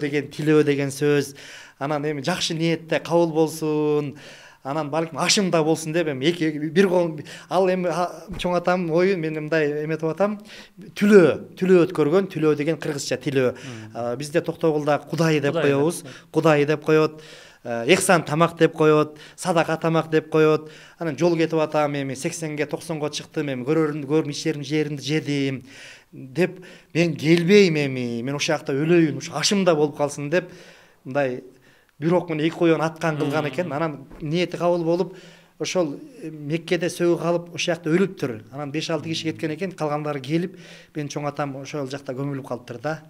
деген сөз. Анан эми жакшы ниетте кабыл болсун. Анан балким ашымда болсун деп эми бир кол ал эми чоң атам ою мен мындай эметип атам. Түлөө өткөргөн, түлөө деген кыргызча тилөө. Бизде Токтогулда Кудайы деп коебуз. Кудайы деп коет. Эксан тамак деп коет, садака тамак деп коет. Анан жол кетип атам, эми 80-ге 90-го чыктым, эми көрөрүм иштерим жеримди жедим деп мен келбейм, эми мен ошол жакта өлөйүн, ушу ашымда болуп калсын деп мындай бирок мына 2 коен аткан кылган экен. Анан ниети кабыл болуп ошол Меккеде сөгү калып ошол жакта өлүптүр. Анан 5-6 киши кеткен экен, калгандары келип мен чоң атам ошол жакта көмүлүп калыптыр да.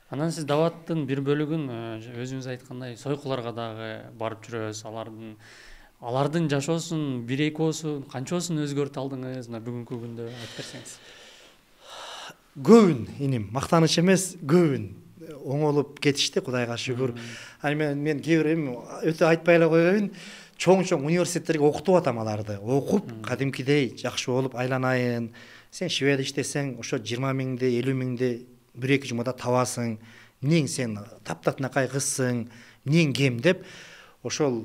Анан сиз даваттын бир бөлүгүн өзүңүз айткандай сойкуларга дагы барып жүрөсүз. Алардын жашоосун, 1-2 канчоосун өзгөртө алдыңыз мына бүгүнкү күндө айтып берсеңиз. Көбүн, иним, мактаныч эмес, көбүн оңолуп кетишти, Кудайга шүгүр. Мен кээ бир өтө айтпай эле коеюн, чоң университеттерге окутуп атам аларды. Окуп, кадимкидей жакшы болуп айланайын. Сен Шведия иштесең, ошо 20 миңди, 50 миңди 1-2 жумада табасың. Эмнең сен таптатынакай кызсың, эмнең кем деп ошол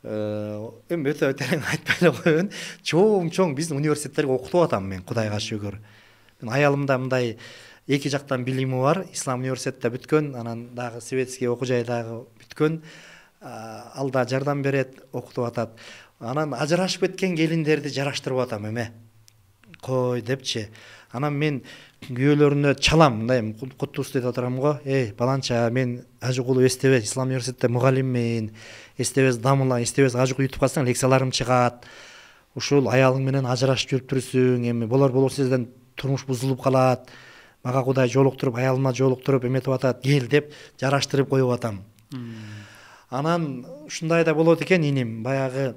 эми өтө терең айтпай эле коеюн. Чоң биздин университеттерге окутуп атам мен, Кудайга шүгүр. Мен аялымда мындай эки жактан билими бар, ислам университетте бүткөн, анан дагы советский окуу жайдагы бүткөн, ал да жардам берет, окутуп атат. Анан ажырашып кеткен келиндерди жараштырып атам эме. Кой депчи. Анан мен күйөөлөрүнө чалам, мындай куттус деп отурам го. Баланча, мен Ажыкулов эстебес, ислам университетте мугалиммин. Эстебес дамыла, эстебес Ажыкулов ютуп калсаң лекцияларым чыгат. Ушул аялың менен ажырашып жүрүп турсуң, эми болор сизден турмуш бузулуп калат. Мага Кудай жолуктуруп, аялыма жолуктуруп эметип атат, кел деп жараштырып коюп атам. Анан ушундай да болот экен, иним баягы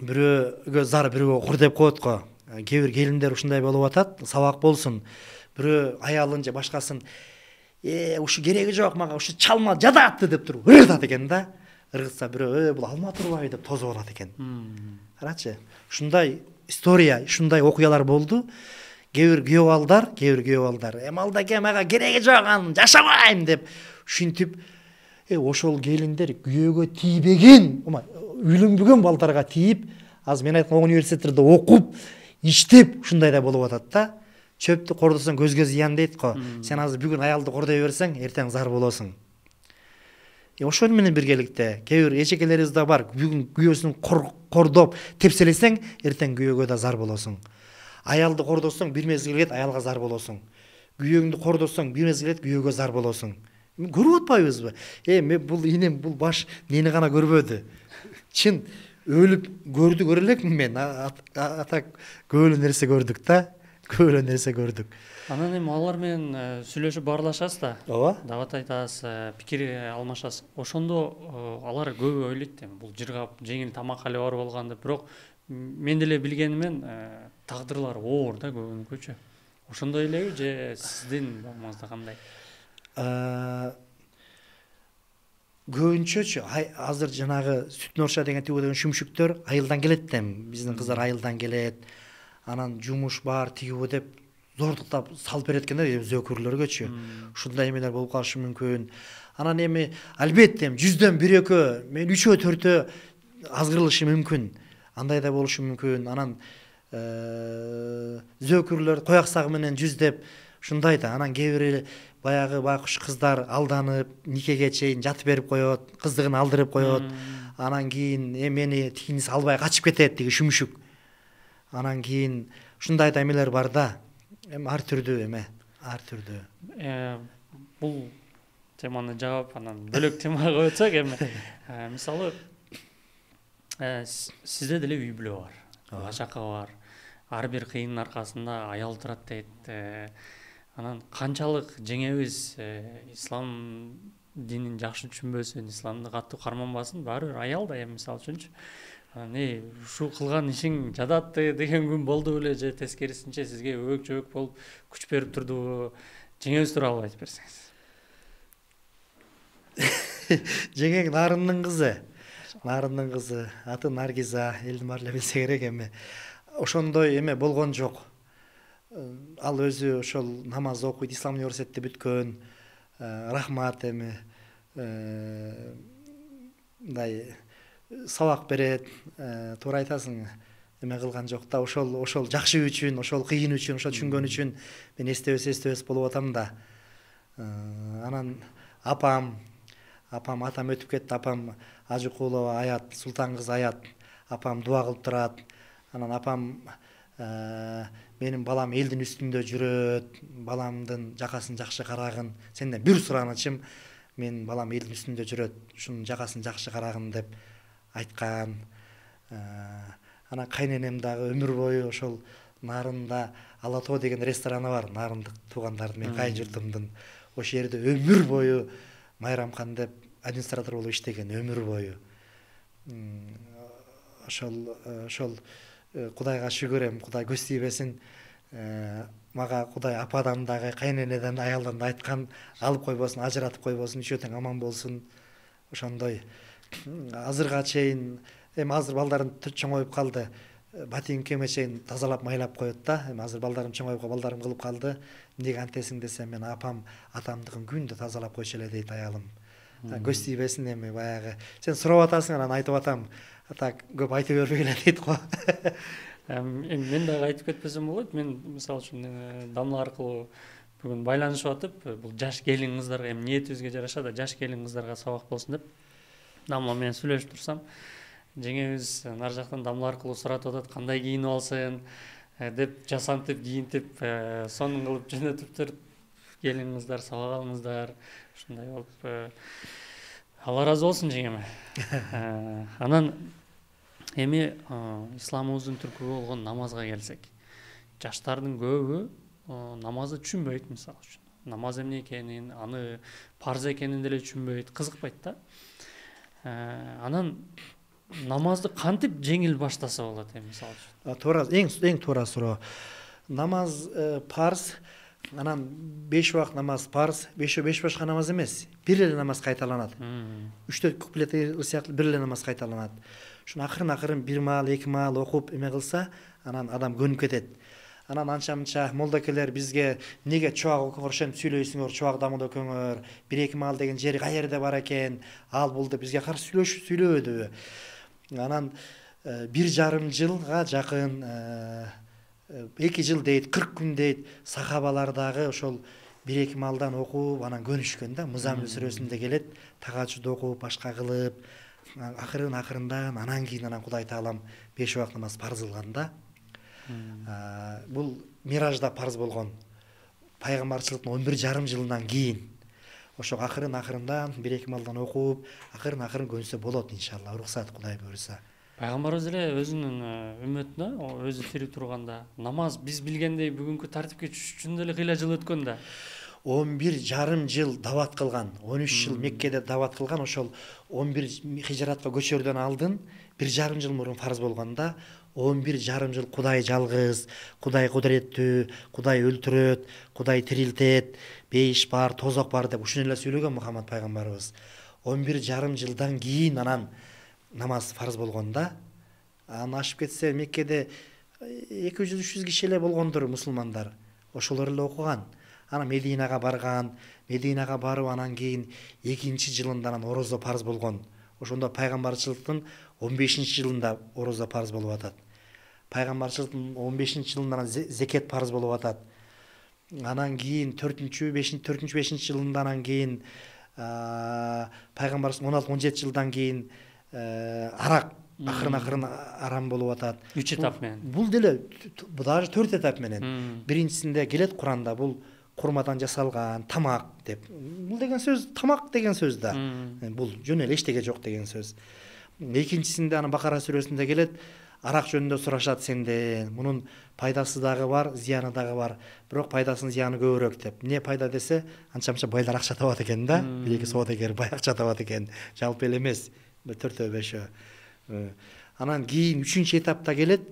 бирөөгө зар, бирөөгө кур деп коет го. Кээ бир келиндер ушундай болуп атат, сабак болсун. Бирөө аялын же башкасын ушу кереги жок мага, ушу чалма жадатты деп туруп ыргытат экен да. Ыргытса бирөө бул алма турбайбы деп тосуп алат экен. Карачы, ушундай история, ушундай окуялар болду. Кээ бир күйөө балдар, алдаке мага кереги жок, анын жашабайм деп ушинтип ошол келиндер күйөөгө тийбеген, үйлөнбөгөн балдарга тийип, азыр мен айткан университеттерде окуп, иштеп ушундай да болуп атат да. Чөптү кордосоң көзгө зыян дейт го. Сен азыр бүгүн аялды кордой берсең, эртең зар болосуң. Ошол менен биргеликте кээ бир эчекелерибиз да бар, бүгүн күйөөсүн кордоп, тепселесең, эртең күйөөгө да зар болосуң. Аялды кордосоң, бир мезгилге аялга зар болосуң. Күйөөңдү кордосоң, бир мезгилге күйөөгө зар болосуң. Көрүп атпайбызбы? Бул инем, бул баш мени гана көрбөдү. Чын өлүп көрдү элекмин мен. Ата көөлө нерсе көрдүк да. Көөлө нерсе көрдүк. Анан эми алар менен сүйлөшүп баарлашасыз да. Ооба. Дабат айтасыз, пикир алмашасыз. Ошондо алар көбү ойлойт эми бул жыргап, жеңил тамак эле бар болгон деп, бирок мен деле билгенимен тагдырлары оор да көбүнүкүчү. Ошондой элеби же сиздин баамыңызда кандай? Көбүнчөчү азыр жанагы сүт норша деген тигүү деген шүмшүктөр айылдан келет да, биздин кыздар айылдан келет. Анан жумуш бар тигүү деп зордуктап салып берет экен да зөөкүрлөргөчү. Ушундай эмелер болуп калышы мүмкүн. Анан эми албетте 100дөн 1-2, мен 3-4 азгырылышы мүмкүн. Андай да болушу мүмкүн. Анан зөөкүрлөр кояк сагы менен 100 деп ушундай да. Анан кээ бири баягы байкуш кыздар алданып, никеге чейин жатып берип коет, кыздыгын алдырып коет. Анан кийин мени тигиниси албай качып кетет тиги шүмшүк. Анан кийин ушундай да эмелер бар да. Ар түрдүү ар түрдүү. Бул теманы жаап, анан бөлөк темага өтсөк эми. Мисалы, сизде деле үй бүлө бар, бала-чака бар. Ар бир кыйындын аркасында аял турат дейт. Анан канчалык жеңебиз ислам динин жакшы түшүнбөсүн, исламды катуу карманбасын, баары бир аял да эми мисалы үчүнчү. Ушу кылган ишиң жадатты деген күн болду беле же тескерисинче сизге өбөк-жөбөк болуп күч берип турдубу? Жеңебиз тууралуу айтып берсеңиз. Жеңең Нарындын кызы, аты Наргиза, элдин баары эле билсе керек эми. Ошондой эме болгон жок. Ал өзү ошол намаз окуйт, ислам университетти бүткөн. Рахмат эми. Мындай сабак берет, туура айтасың, эме кылган жок да. Ошол жакшы үчүн, ошол кыйын үчүн, ошол түшүнгөн үчүн мен эстебес болуп атам да. Анан апам өтүп кетти, апам Ажыкулова Аят, Султан кызы Аят, апам дуа кылып турат. Анан апам менин балам элдин үстүндө жүрөт, баламдын жакасын жакшы карагын, сенден бир суранычым, менин балам элдин үстүндө жүрөт, ушунун жакасын жакшы карагын деп айткан. Анан кайненем дагы өмүр бою ошол Нарында Ала тоо деген рестораны бар, нарындык туугандардын, мен кайын журтумдун. Ошол жерде өмүр бою Майрамкан деп администратор болуп иштеген, өмүр бою. Ошол Кудайга шүгүр, Кудай көз тийбесин. Мага Кудай ападан дагы, кайненеден, аялдан да айткан, алып койбосун, ажыратып койбосун, үчөө тең аман болсун. Ошондой азырга чейин, эми азыр балдарым чоңоюп калды. Ботинкеме чейин тазалап, майлап коет да. Эми азыр балдарым чоңоюп, балдарым кылып калды. Эмнеге антесиң десем, мен атамдыкын күндө тазалап койчу эле дейт аялым. Көз тийбесин эми баягы. Сен сурап атасың, анан айтып атам. Так көп айтып бербегиле дейт го. Мен дагы айтып кетпесем болот. Мен мисалы үчүн дамла аркылуу бүгүн байланышып атып, бул жаш келин кыздарга эми ниетибизге жараша да жаш келин кыздарга сабак болсун деп дамла менен сүйлөшүп турсам, жеңебиз нары жактан дамла аркылуу суратып атат, кандай кийинип алсын деп, жасантып, кийинтип, сонун кылып жөнөтүптүр. Келин кыздар, сабак алыңыздар, ушундай болуп. Алла ыраазы болсун жеңеме. Анан эми исламыбыздын түркүбү болгон намазга келсек, жаштардын көбү намазды түшүнбөйт, мисалы үчүн. Намаз эмне экенин, аны парз экенин деле түшүнбөйт, кызыкпайт да. Анан намазды кантип жеңил баштаса болот эми, мисалы үчүн? Туура, эң туура суроо. Намаз парз, анан 5 убакыт намаз парз, 5 башка намаз эмес. Бир эле намаз кайталанат. 3-4 куплет сыяктуу бир эле намаз кайталанат. Ушуну акырын бир маал, 2 маал окуп эме кылса, анан адам көнүп кетет. Анан анча-мынча молдокелер бизге неге чубак окуңор, ошентип сүйлөйсүңөр, чубак окуңор, 1-2 маал деген жери каерде бар экен, ал бул деп бизге каршы сүйлөбөдүбү. Анан 1,5 жылга жакын, 2 жыл дейт, 40 күн дейт, сахабалар дагы ошол 1-2 маалдан окуп, анан көнүшкөн да. Музаммил сүрөсүндө келет, тахажжуд окуп, башка кылып, акырындан анан кийин Кудай Таалам 5 убакыт намаз парз кылган да. Бул миражда парз болгон. Пайгамбарчылыктын 11,5 жылынан кийин ошо акырындан 1-2 маалдан окуп, акырын көнсө болот иншалла, уруксат Кудай буйруса. Пайгамбарыбыз деле өзүнүн үммөтүнө, өзү тирүү турганда, намаз биз билгендей бүгүнкү тартипке түшүш үчүн деле кыйла жыл өткөн да. 11,5 жыл дават кылган, 13 жыл Меккеде дават кылган, ошол 11 хижратка көчөрдөн алдын 1,5 жыл мурун фарз болгонда, 11,5 жыл Кудай жалгыз, Кудай кудуреттүү, Кудай өлтүрөт, Кудай тирилтет, бейиш бар, тозок бар деп ушуну эле сүйлөгөн Мухаммад пайгамбарыбыз. 11,5 жылдан кийин анан намаз фарз болгонда, аны ашып кетсе Меккеде 200-300 киши эле болгондур мусулмандар. Ошолор эле окуган. Анан Мединага барган, Мединага барып анан кийин 2-нчи жылында анан орозо парз болгон. Ошондо пайгамбарчылыктын 15-нчи жылында орозо парз болуп атат. Пайгамбарчылыктын 15-нчи жылында анан зекет парз болуп атат. Анан кийин 4-5 жылында анан кийин пайгамбарыбыздын 16-17 жылдан кийин арак акырын арам болуп атат. 3 этап менен. Бул деле даже 4 этап менен. Биринчисинде келет Куранда, бул курмадан жасалган тамак деп. Бул деген сөз тамак деген сөз да. Бул жөн эле эчтеге жок деген сөз. Экинчисинде анан Бакара сүрөсүндө келет, арак жөнүндө сурашат сенден. Мунун пайдасы дагы бар, зыяны дагы бар. Бирок пайдасынын зыяны көбүрөөк деп. Не пайда десе, анча-мынча байлар акча табат экен да. Бир-эки соодагер бай акча табат экен. Жалпы эле эмес. 4-5. Анан кийин 3-нчи этапта келет,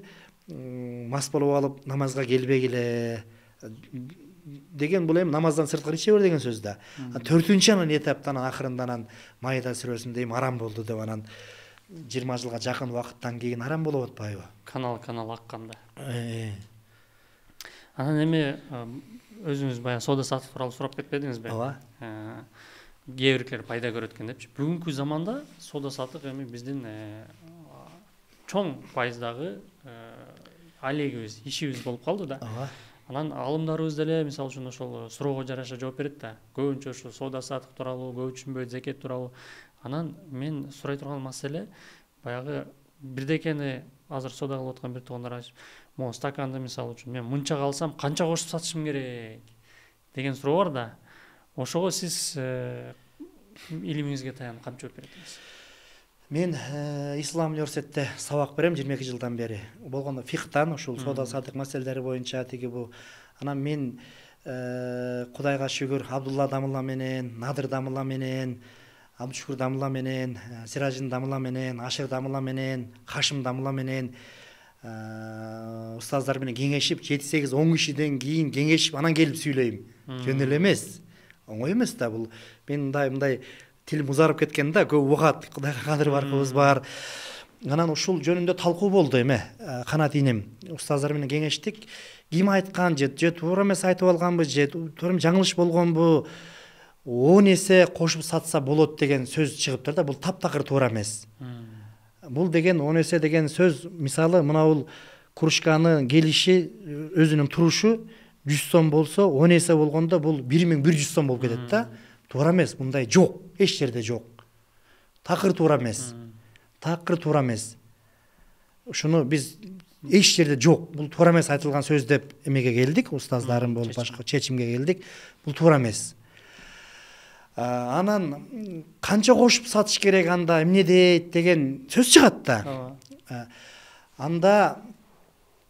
мас болуп алып намазга келбегиле деген, бул эми намаздан сырткары иче бер деген сөз да. 4-нчи анан этаптан акырындан Майда сүрөсүндө эми арам болду деп анан 20 жылга жакын убакыттан кийин арам болуп атпайбы? Канал акканда. Анан эми өзүңүз баягы соода саттык тууралуу сурап кетпедиңизби? Ооба. Кээ бирлер пайда көрөт экен депчи. Бүгүнкү заманда соода саттык эми биздин чоң пайыздагы алегибиз, ишибиз болуп калды да. Анан алымдарыбыз деле мисалы үчүн ошол суроого жараша жооп берет да. Көбүнчө ошо соода саттык тууралуу, көп түшүнбөйт, зекет тууралуу. Анан мен сурай турган маселе баягы бирдекени азыр соода кылып аткан бир туугандар айтып, могу стаканды мисалы үчүн мен мынча алсам канча кошуп сатышым керек деген суроо бар да. Ошого сиз илимиңизге таянып кантип жооп бересиз? Мен Ислам университетте сабак берем 22 жылдан бери. Болгондо фихтан, ушул соода саттык маселелери боюнча тиги бу. Анан мен Кудайга шүгүр Абдулла Дамылла менен, Надыр Дамылла менен, Абдушкур Дамылла менен, Сиражин Дамылла менен, Ашыр Дамылла менен, Хашим Дамылла менен устаздар менен кеңешип 7-8-10 кишиден кийин кеңешип анан келип сүйлөйм. Жөн эле эмес. Оңой эмес да бул. Мен мындай тилим узарып кеткен да, көп угат, Кудайга кадыр баркыбыз бар. Анан ушул жөнүндө талкуу болду эме. Канат инем устаздар менен кеңештик. Ким айткан же туура эмес айтып алганбы, же туура жаңылыш болгонбу, 10 эсе кошуп сатса болот деген сөз чыгыптыр да. Бул таптакыр туура эмес. Бул деген 10 эсе деген сөз, мисалы мына бул кружканы келиши, өзүнүн турушу 100 сом болсо 10 эсе болгондо бул 1100 сом болуп кетет да. Туура эмес, мындай жок, эч жерде жок. Такыр туура эмес. Такыр туура эмес. Ушуну биз эч жерде жок, бул туура эмес айтылган сөз деп эмеге келдик, устаздарым болуп башка чечимге келдик. Бул туура эмес. Анан канча кошуп сатыш керек, анда эмне дейт деген сөз чыгат да. Анда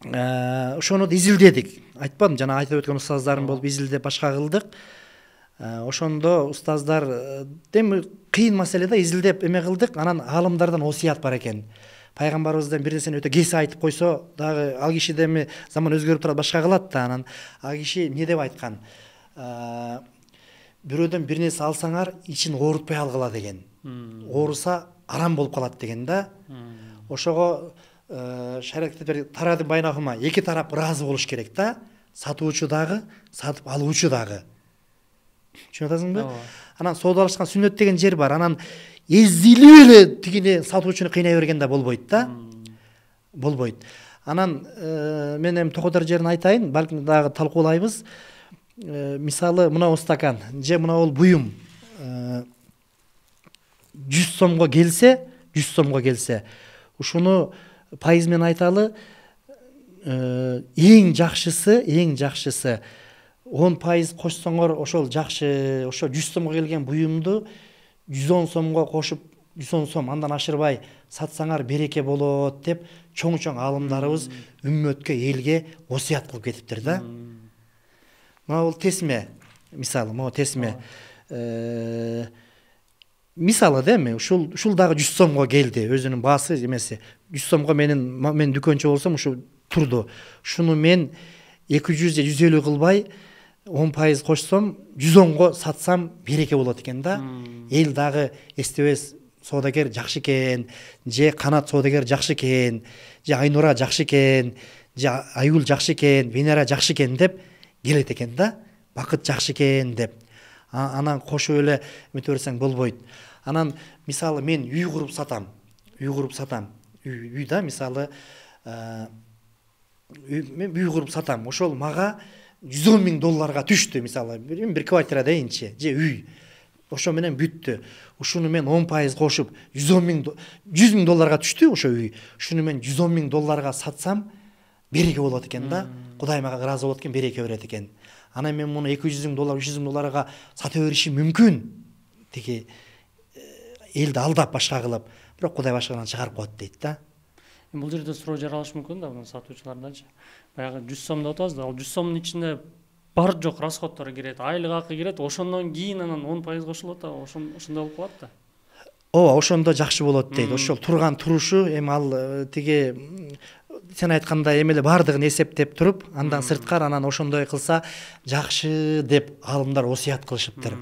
ошону да изилдедик. Айтпадым, жана айтып өткөн устаздарым болуп изилдеп башка кылдык. Ошондо устаздар эми кыйын маселе да, изилдеп эме кылдык. Анан аалымдардан осуят бар экен. Пайгамбарыбыздан бир нерсени өтө кеси айтып койсо, дагы ал киши да эми заман өзгөрүп турат, башка кылат да. Анан ал киши эмне деп айткан? Бирөөдөн бир нерсе алсаңар, ичин оорутпай алгыла деген. Ооруса арам болуп калат деген да. Ошого шариаттар тарады байнахума, эки тарап ыраазы болуш керек да. Сатуучу дагы, сатып алуучу дагы. Түшүнүп атасыңбы? Анан соодалашкан сүннөт деген жер бар. Анан эзилип эле тигини сатуучуну кыйнай берген да болбойт да. Болбойт. Анан мен эми токотор жерин айтайын, балким дагы талкуулайбыз. Мисалы, мына стакан же мына ол буюм 100 сомго келсе, 100 сомго келсе, ушуну пайыз менен айталы, эң жакшысы 10% кошсоңор ошол жакшы, ошо 100 сомго келген буюмду 110 сомго кошуп, 110 сом андан ашырбай сатсаңар береке болот деп чоң-чоң аалымдарыбыз үммөткө, элге осуят кылып кетиптир да. Мына бул тесме, мисалы, могу тесме. Мисалы да эми ушул дагы 100 сомго келди, өзүнүн баасы эмеси. 100 сомго мен дүкөнчү болсом ушу турду. Шуну мен 200 же 150 кылбай 10% кошсом, 110го сатсам береке болот экен да. Эл дагы эстебес, соодагер жакшы экен, же Канат соодагер жакшы экен, же Айнура жакшы экен, же Аюл жакшы экен, Венера жакшы экен деп келет экен да. Бакыт жакшы экен деп. Анан кошуп эле мынтип берсең болбойт. Анан мисалы мен үй куруп сатам. Үй да, мисалы мен үй куруп сатам. Ошол мага $110,000 түштү, мисалы. Бир квартира дейинчи, же үй. Ошо менен бүттү. Ушуну мен 10% кошуп $100,000 түштү ошо үй. Ушуну мен $110,000 сатсам береке болот экен да. Кудай мага ыраазы болот экен, береке берет экен. Анан мен муну $200,000, $300,000 сата беришим мүмкүн. Тиги элди алдап башка кылып, бирок Кудай башкадан чыгарып коет дейт да. Бул жерде суроо жаралышы мүмкүн да, муну сатуучулардачы. Баягы 100 сом деп атабыз да, ал 100 сомдун ичинде бар жок расходдор кирет, айлык акы кирет, ошондон кийин анан 10% кошулат да, ошондой болуп калат да. Ооба, ошондо жакшы болот дейт. Ошол турган турушу, эми ал тиги сен айткандай эми эле бардыгын эсептеп туруп, андан сырткары анан ошондой кылса жакшы деп аалымдар осуят кылышыптыр.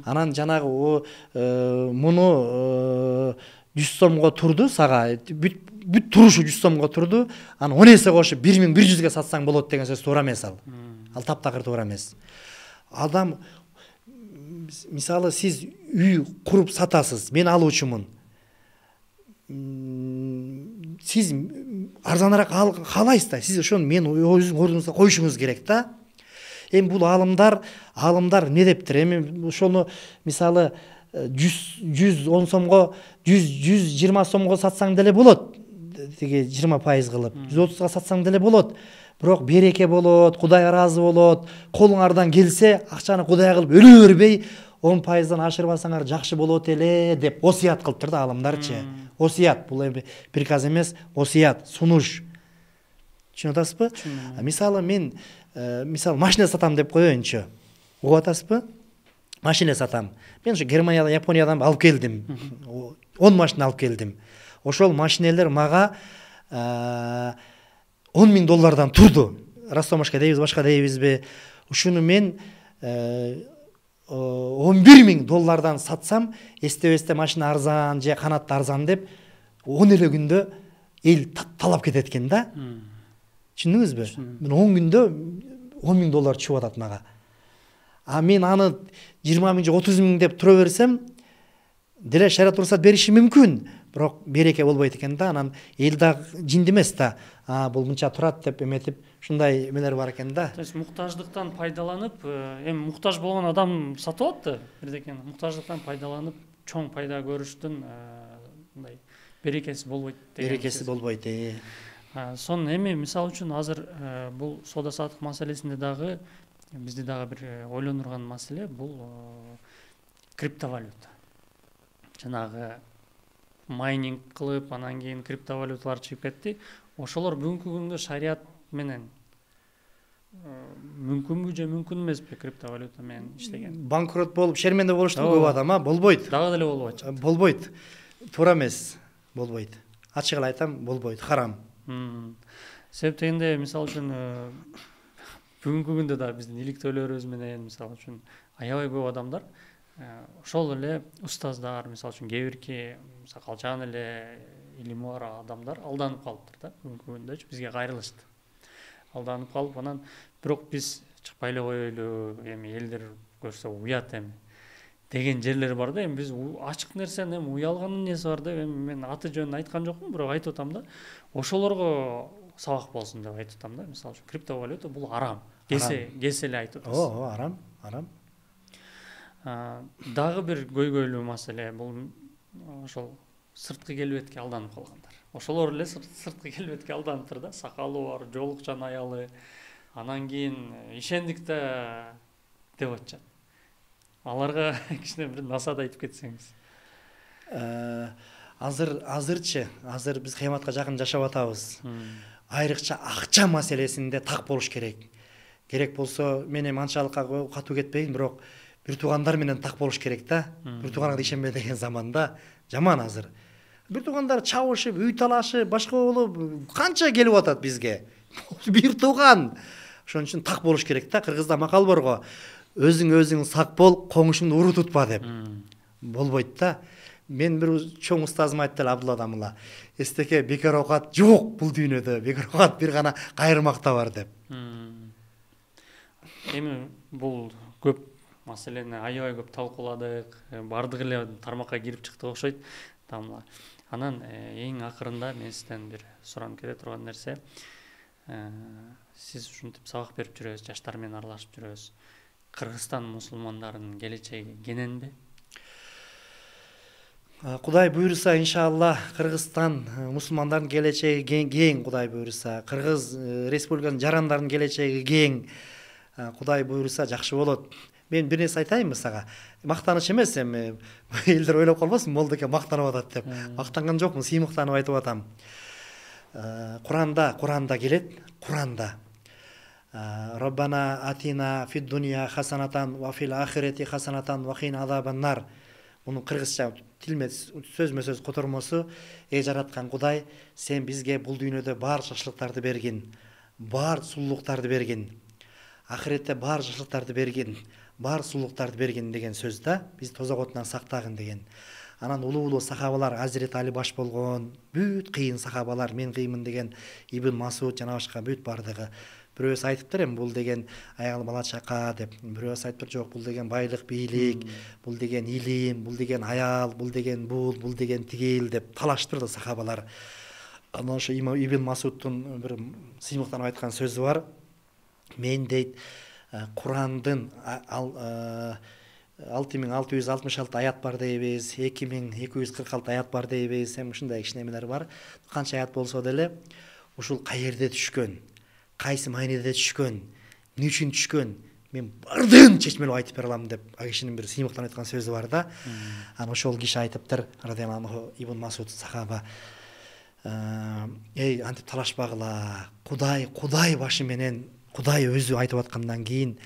Анан жанагы муну 100 сомго турду сага, бүт турушу 100 сомго турду, анан 10 эсе кошуп 1100ге сатсаң болот деген сөз туура эмес ал. Ал таптакыр туура эмес. Адам, мисалы, сиз үй куруп сатасыз, мен алуучумун. Сиз арзаныраак каалайсыз да, сиз ошону мен өзүңүздүн ордуңузга коюшуңуз керек да. Эми бул аалымдар эмне дептир? Эми ошону мисалы 110 сомго, 120 сомго сатсаң деле болот. Тиги 20% кылып, 130га сатсаң деле болот. Бирок береке болот, Кудай ыраазы болот. Колуңардан келсе, акчаны Кудай кылып өлө бербей, 10%дан ашырбасаңар жакшы болот эле деп осуят кылыптыр да аалымдарчы. Осуят, бул эми приказ эмес, осуят, сунуш. Түшүнүп атасызбы? Мисалы мен машина сатам деп коеюнчу. Угуп атасызбы? Машина сатам. Мен ушу Германиядан, Япониядан алып келдим. 10 машина алып келдим. Ошол машинелер мага $10,000 турду. Растомашка дейбиз, башка дейбизби? Ушуну мен $11,000 сатсам, эстебесте машина арзан же Канат арзан деп 10 эле күндө эл талап кетет экен да. Түшүндүңүзбү? Мен 10 күндө $10,000 чыгып атат мага. А мен аны 20,000 же 30,000 деп тура берсем, деле шариат уруксат бериши мүмкүн, бирок береке болбойт экен да. Анан эл дагы жинди эмес да. Бул мынча турат деп эметип ушундай эмелер бар экен да. То есть муктаждыктан пайдаланып, эми муктаж болгон адам сатып алат да бирдекени. Муктаждыктан пайдаланып чоң пайда көрүштүн мындай берекеси болбойт деген. Берекеси болбойт. Сон эми мисалы үчүн азыр бул соода саттык маселесинде дагы бизди дагы бир ойлондурган маселе бул криптовалюта. Жанагы майнинг кылып, анан кийин криптовалюталар чыгып кетти. Ошолор бүгүнкү күндө шарият менен мүмкүнбү же мүмкүн эмеспи криптовалюта менен иштеген? Банкрот болуп шерменде болушту көп адам, болбойт. Дагы деле болбойт. Болбойт. Туура эмес. Болбойт. Ачык эле айтам, болбойт. Харам. Себеп дегенде мисалы үчүн бүгүнкү күндө да биздин иликтөөлөрүбүз менен мисалы үчүн аябай көп адамдар ошол эле устаздар, мисалы үчүн кээ бирки сакалчан эле илими бар адамдар алданып калыптыр да. Бүгүнкү күндөчү бизге кайрылышты. Алданып калып, анан бирок биз чыкпай эле коелу, эми элдер көрсө уят эми деген жерлер бар да. Эми биз ачык нерсени эми уялган эмнеси бар деп эми мен аты жөнүн айткан жокмун, бирок айтып атам да. Ошолорго сабак болсун деп айтып атам да. Мисалы үчүн криптовалюта бул арам. Кесе эле айтып атабыз. Арам. Дагы бир көйгөйлүү маселе бул ошол сырткы келбетке алданып калгандар. Ошолор эле сырткы келбетке алданыптыр да. Сакалы бар, жолукчан аялы. Анан кийин ишендик да деп атышат. Аларга кичине бир насаат айтып кетсеңиз. Азыр биз кыяматка жакын жашап атабыз. Айрыкча акча маселесинде так болуш керек. Керек болсо мен эми анчалыкка катуу кетпейин, бирок бир туугандар менен так болуш керек да. Бир тууганга ишенбе деген заманда жаман азыр. Бир туугандар чабышып, үй талашып, башка болуп канча келип атат бизге. Бир тууган. Ошон үчүн так болуш керек да. Кыргызда макал барго. Өзүң сак бол, коңушуңду уру тутпа деп. Болбойт да. Мен бир чоң устазым айттылар, Абдулла Дамыла. Эстеке бекер оокат жок бул дүйнөдө. Бекер оокат бир гана кайрымакта бар деп. Эми бул көп маселени аябай көп талкууладык. Бардык эле тармакка кирип чыктык окшойт. Дамыла. Анан эң акырында мен сизден бир суранып кете турган нерсе. Сиз ушинтип сабак берип жүрөсүз, жаштар менен аралашып жүрөсүз. Кыргызстан мусулмандарынын келечеги кененби? Кудай буйруса, иншалла, Кыргызстан мусулмандарынын келечеги кең, Кудай буйруса. Кыргыз республикасынын жарандарынын келечеги кең. Кудай буйруса жакшы болот. Мен бир нерсе айтайынбы сага? Мактаныч эмес, эми элдер ойлоп калбасын, молдоке мактанып атат деп. Мактанган жокмун, сыймыктанып айтып атам. Куранда келет, Куранда. Роббана атина фид дуния хасанатан ва фил ахирети хасанатан ва кина азабан нар. Муну кыргызча тилме сөзмө-сөз котормосу. Эй жараткан Кудай, сен бизге бул дүйнөдө бар жакшылыктарды бергин, бар сулуулуктарды бергин. Ахиретте бар жакшылыктарды бергин, бар сулуулуктарды бергин деген сөз да. Биз тозокотунан сактагын деген. Анан улуу сахабалар, Азирет Али баш болгон, бүт кыйын сахабалар, мен кыймын деген Ибн Масуд жана башка бүт бардыгы. Бирөөсү айтыптыр эми бул деген аял бала чака деп. Бирөөсү айтыптыр жок, бул деген байлык, бийлик, бул деген илим, бул деген аял, бул деген бул деген тигил деп талаштырды сахабалар. Анан ошо Ибн Масудтун бир сыймыктанып айткан сөзү бар. Мен дейт Курандын 6666 аят бар дейбиз, 2246 аят бар дейбиз. Эми ушундай кичинемелер бар. Канча аят болсо деле ушул каерде түшкөн, кайсы маанеде түшкөн, эмне үчүн түшкөн, мен бардыгын чечмелеп айтып бере алам деп ал кишинин бир сыймыктанып айткан сөзү бар да. Анан ошол киши айтыптыр, радиаллаху Ибн Масуд сахаба. Эй, антип талашпагыла. Кудай башы менен, Кудай өзү айтып аткандан кийин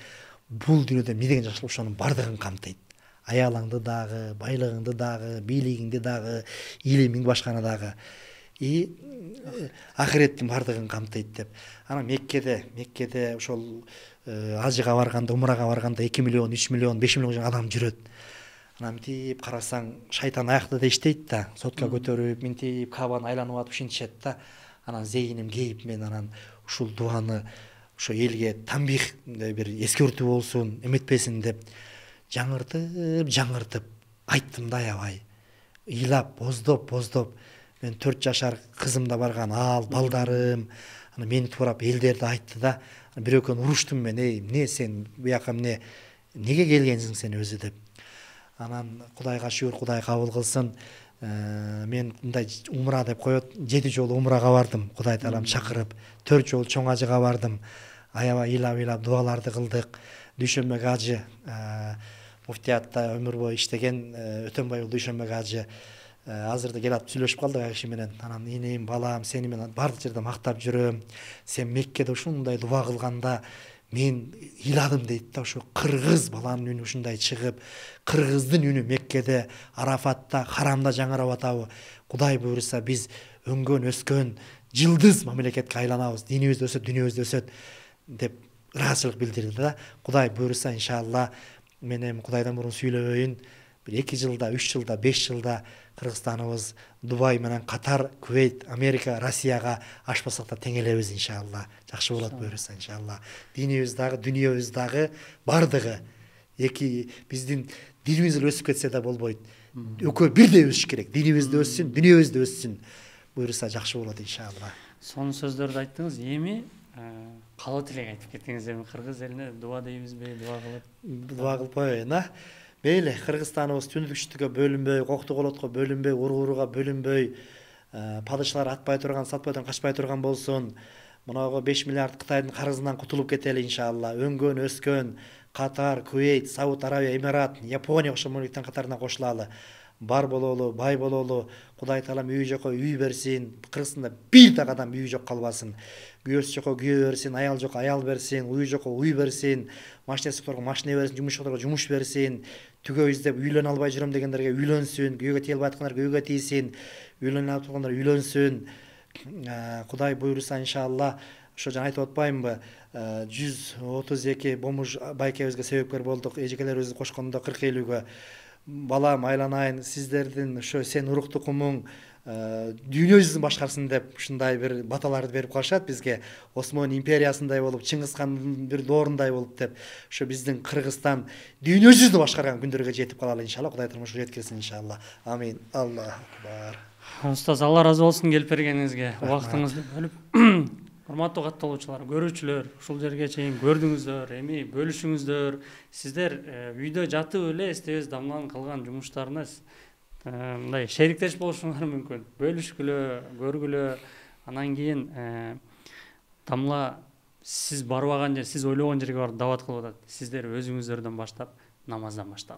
бул дүйнөдө эмне деген жакшылык ошонун бардыгын камтыйт. Аялыңды дагы, байлыгыңды дагы, бийлигиңди дагы, илимиң башканы дагы. Ахиреттин бардыгын камтыйт деп. Анан Меккеде ошол ажыга барганда, умрага барганда 2 миллион, 3 миллион, 5 миллион адам жүрөт. Анан мынтип карасаң, шайтан аякта да иштейт да. Сотка көтөрүп, мынтип Кабаны айланып атып ушинтишет да. Анан зейиним кейип мен анан ушул дуаны ошо элге тамбих бир эскертүү болсун, эметпесин деп жаңыртып айттым да аябай. ыйлап боздоп мен 4 жашар кызым да барган, ал балдарым аны мени туурап элдерди айтты да, бирөө күнү уруштум мен, эмне сен буяка неге келгенсиң сен өзү деп. Анан Кудайга шүгүр, Кудай кабыл кылсын. Мен мындай умра деп коет, 7 жолу умрага бардым. Кудай таалам чакырып, 4 жолу чоң ажыга бардым. Аябай ыйлап дуаларды кылдык. Дүйшөмбө кажы муфтиятта өмүр бою иштеген Өтөнбай уулу Дүйшөмбө кажы азырда келип сүйлөшүп калдык ал киши менен. Анан инем, балам, сени мен бардык жерде мактап жүрөм. Сен Меккеде ушундай дуа кылганда мен ыйладым дейт да, ошо кыргыз баланын үнү ушундай чыгып, кыргыздын үнү Меккеде, Арафатта, Харамда жаңырап атабы. Кудай буйруса биз өңгөн өскөн жылдыз мамлекетке айланабыз, динибиз өсөт, дүйнөбүз өсөт деп ыраазычылык билдирди да. Кудай буйруса иншалла мен эми Кудайдан мурун сүйлөбөйүн, бир 2 жылда, 3 жылда, 5 жылда Кыргызстаныбыз Дубай менен Катар, Кувейт, Америка, Россияга ашпасак да теңелебиз иншалла. Жакшы болот буйруса иншалла. Динибиз дагы, дүйнөбүз дагы бардыгы эки биздин динибиз эле өсүп кетсе да болбойт. Экөө бирдей өсүш керек. Динибиз да өссүн, дүйнөбүз да өссүн. Буйруса жакшы болот иншалла. Сонун сөздөрдү айттыңыз. Эми калуу тилек айтып кеттиңиз. Эми кыргыз элине дуа дейбизби, дуа кылып? Дуа кылып коеюн, а? Мейли, Кыргызстаныбыз түндүк-түштүккө бөлүнбөй, Кокту-Колотко бөлүнбөй, Ургууруга бөлүнбөй, падышалар атпай турган, сатпай турган, качпай турган болсун. Мынагы 5 миллиард Кытайдын карызынан кутулуп кетели иншалла. Өңгөн, өскөн Катар, Кувейт, Сауд Арабия, Эмират, Япония окшогон мамлекеттин катарына кошулалы. Бар бололу, бай бололу. Кудай таалам үйү жокко үй берсин. Кыргызстанда бир дагы адам үйү жок калбасын. Күйөөсү жокко күйөө берсин, аял жокко аял берсин, уй жокко уй берсин, машинеси жокторго машине берсин, жумуш жокторго жумуш берсин. Түгө издеп үйлөнө албай жүрөм дегендерге үйлөнсүн, күйөөгө тие албай аткандар күйөөгө тийсин, үйлөнө алып тургандар үйлөнсүн. Кудай буйруса иншалла, ошо жана айтып атпаймынбы, 132 бомуж байкебизге себепкер болдук, эжекелерибизди кошкондо 40-50гө. Балам, айланайын, сиздердин ошо сен урук тукумуң дүйнө жүзүн башкарсын деп ушундай бир баталарды берип калышат бизге. Осмон империясындай болуп, Чыңгыз хандын бир доорундай болуп деп. Ошо биздин Кыргызстан дүйнө жүзүн башкарган күндөргө жетип калалы иншалла. Кудай турмуш жеткирсин иншалла. Амин. Аллаху акбар. Устаз, Алла разы болсун келип бергениңизге, убактыңызды бөлүп. Урматтуу катталуучулар, көрүүчүлөр, ушул жерге чейин көрдүңүздөр, эми бөлүшүңүздөр. Сиздер үйдө жатып эле эстебес дамланын кылган жумуштарына мындай шериктеш болушуңар мүмкүн. Бөлүшкүлө, көргүлө, анан кийин дамла сиз барбаган жер, сиз ойлогон жерге барып дават кылып атат. Сиздер өзүңүздөрдөн баштап намаздан баштагыла.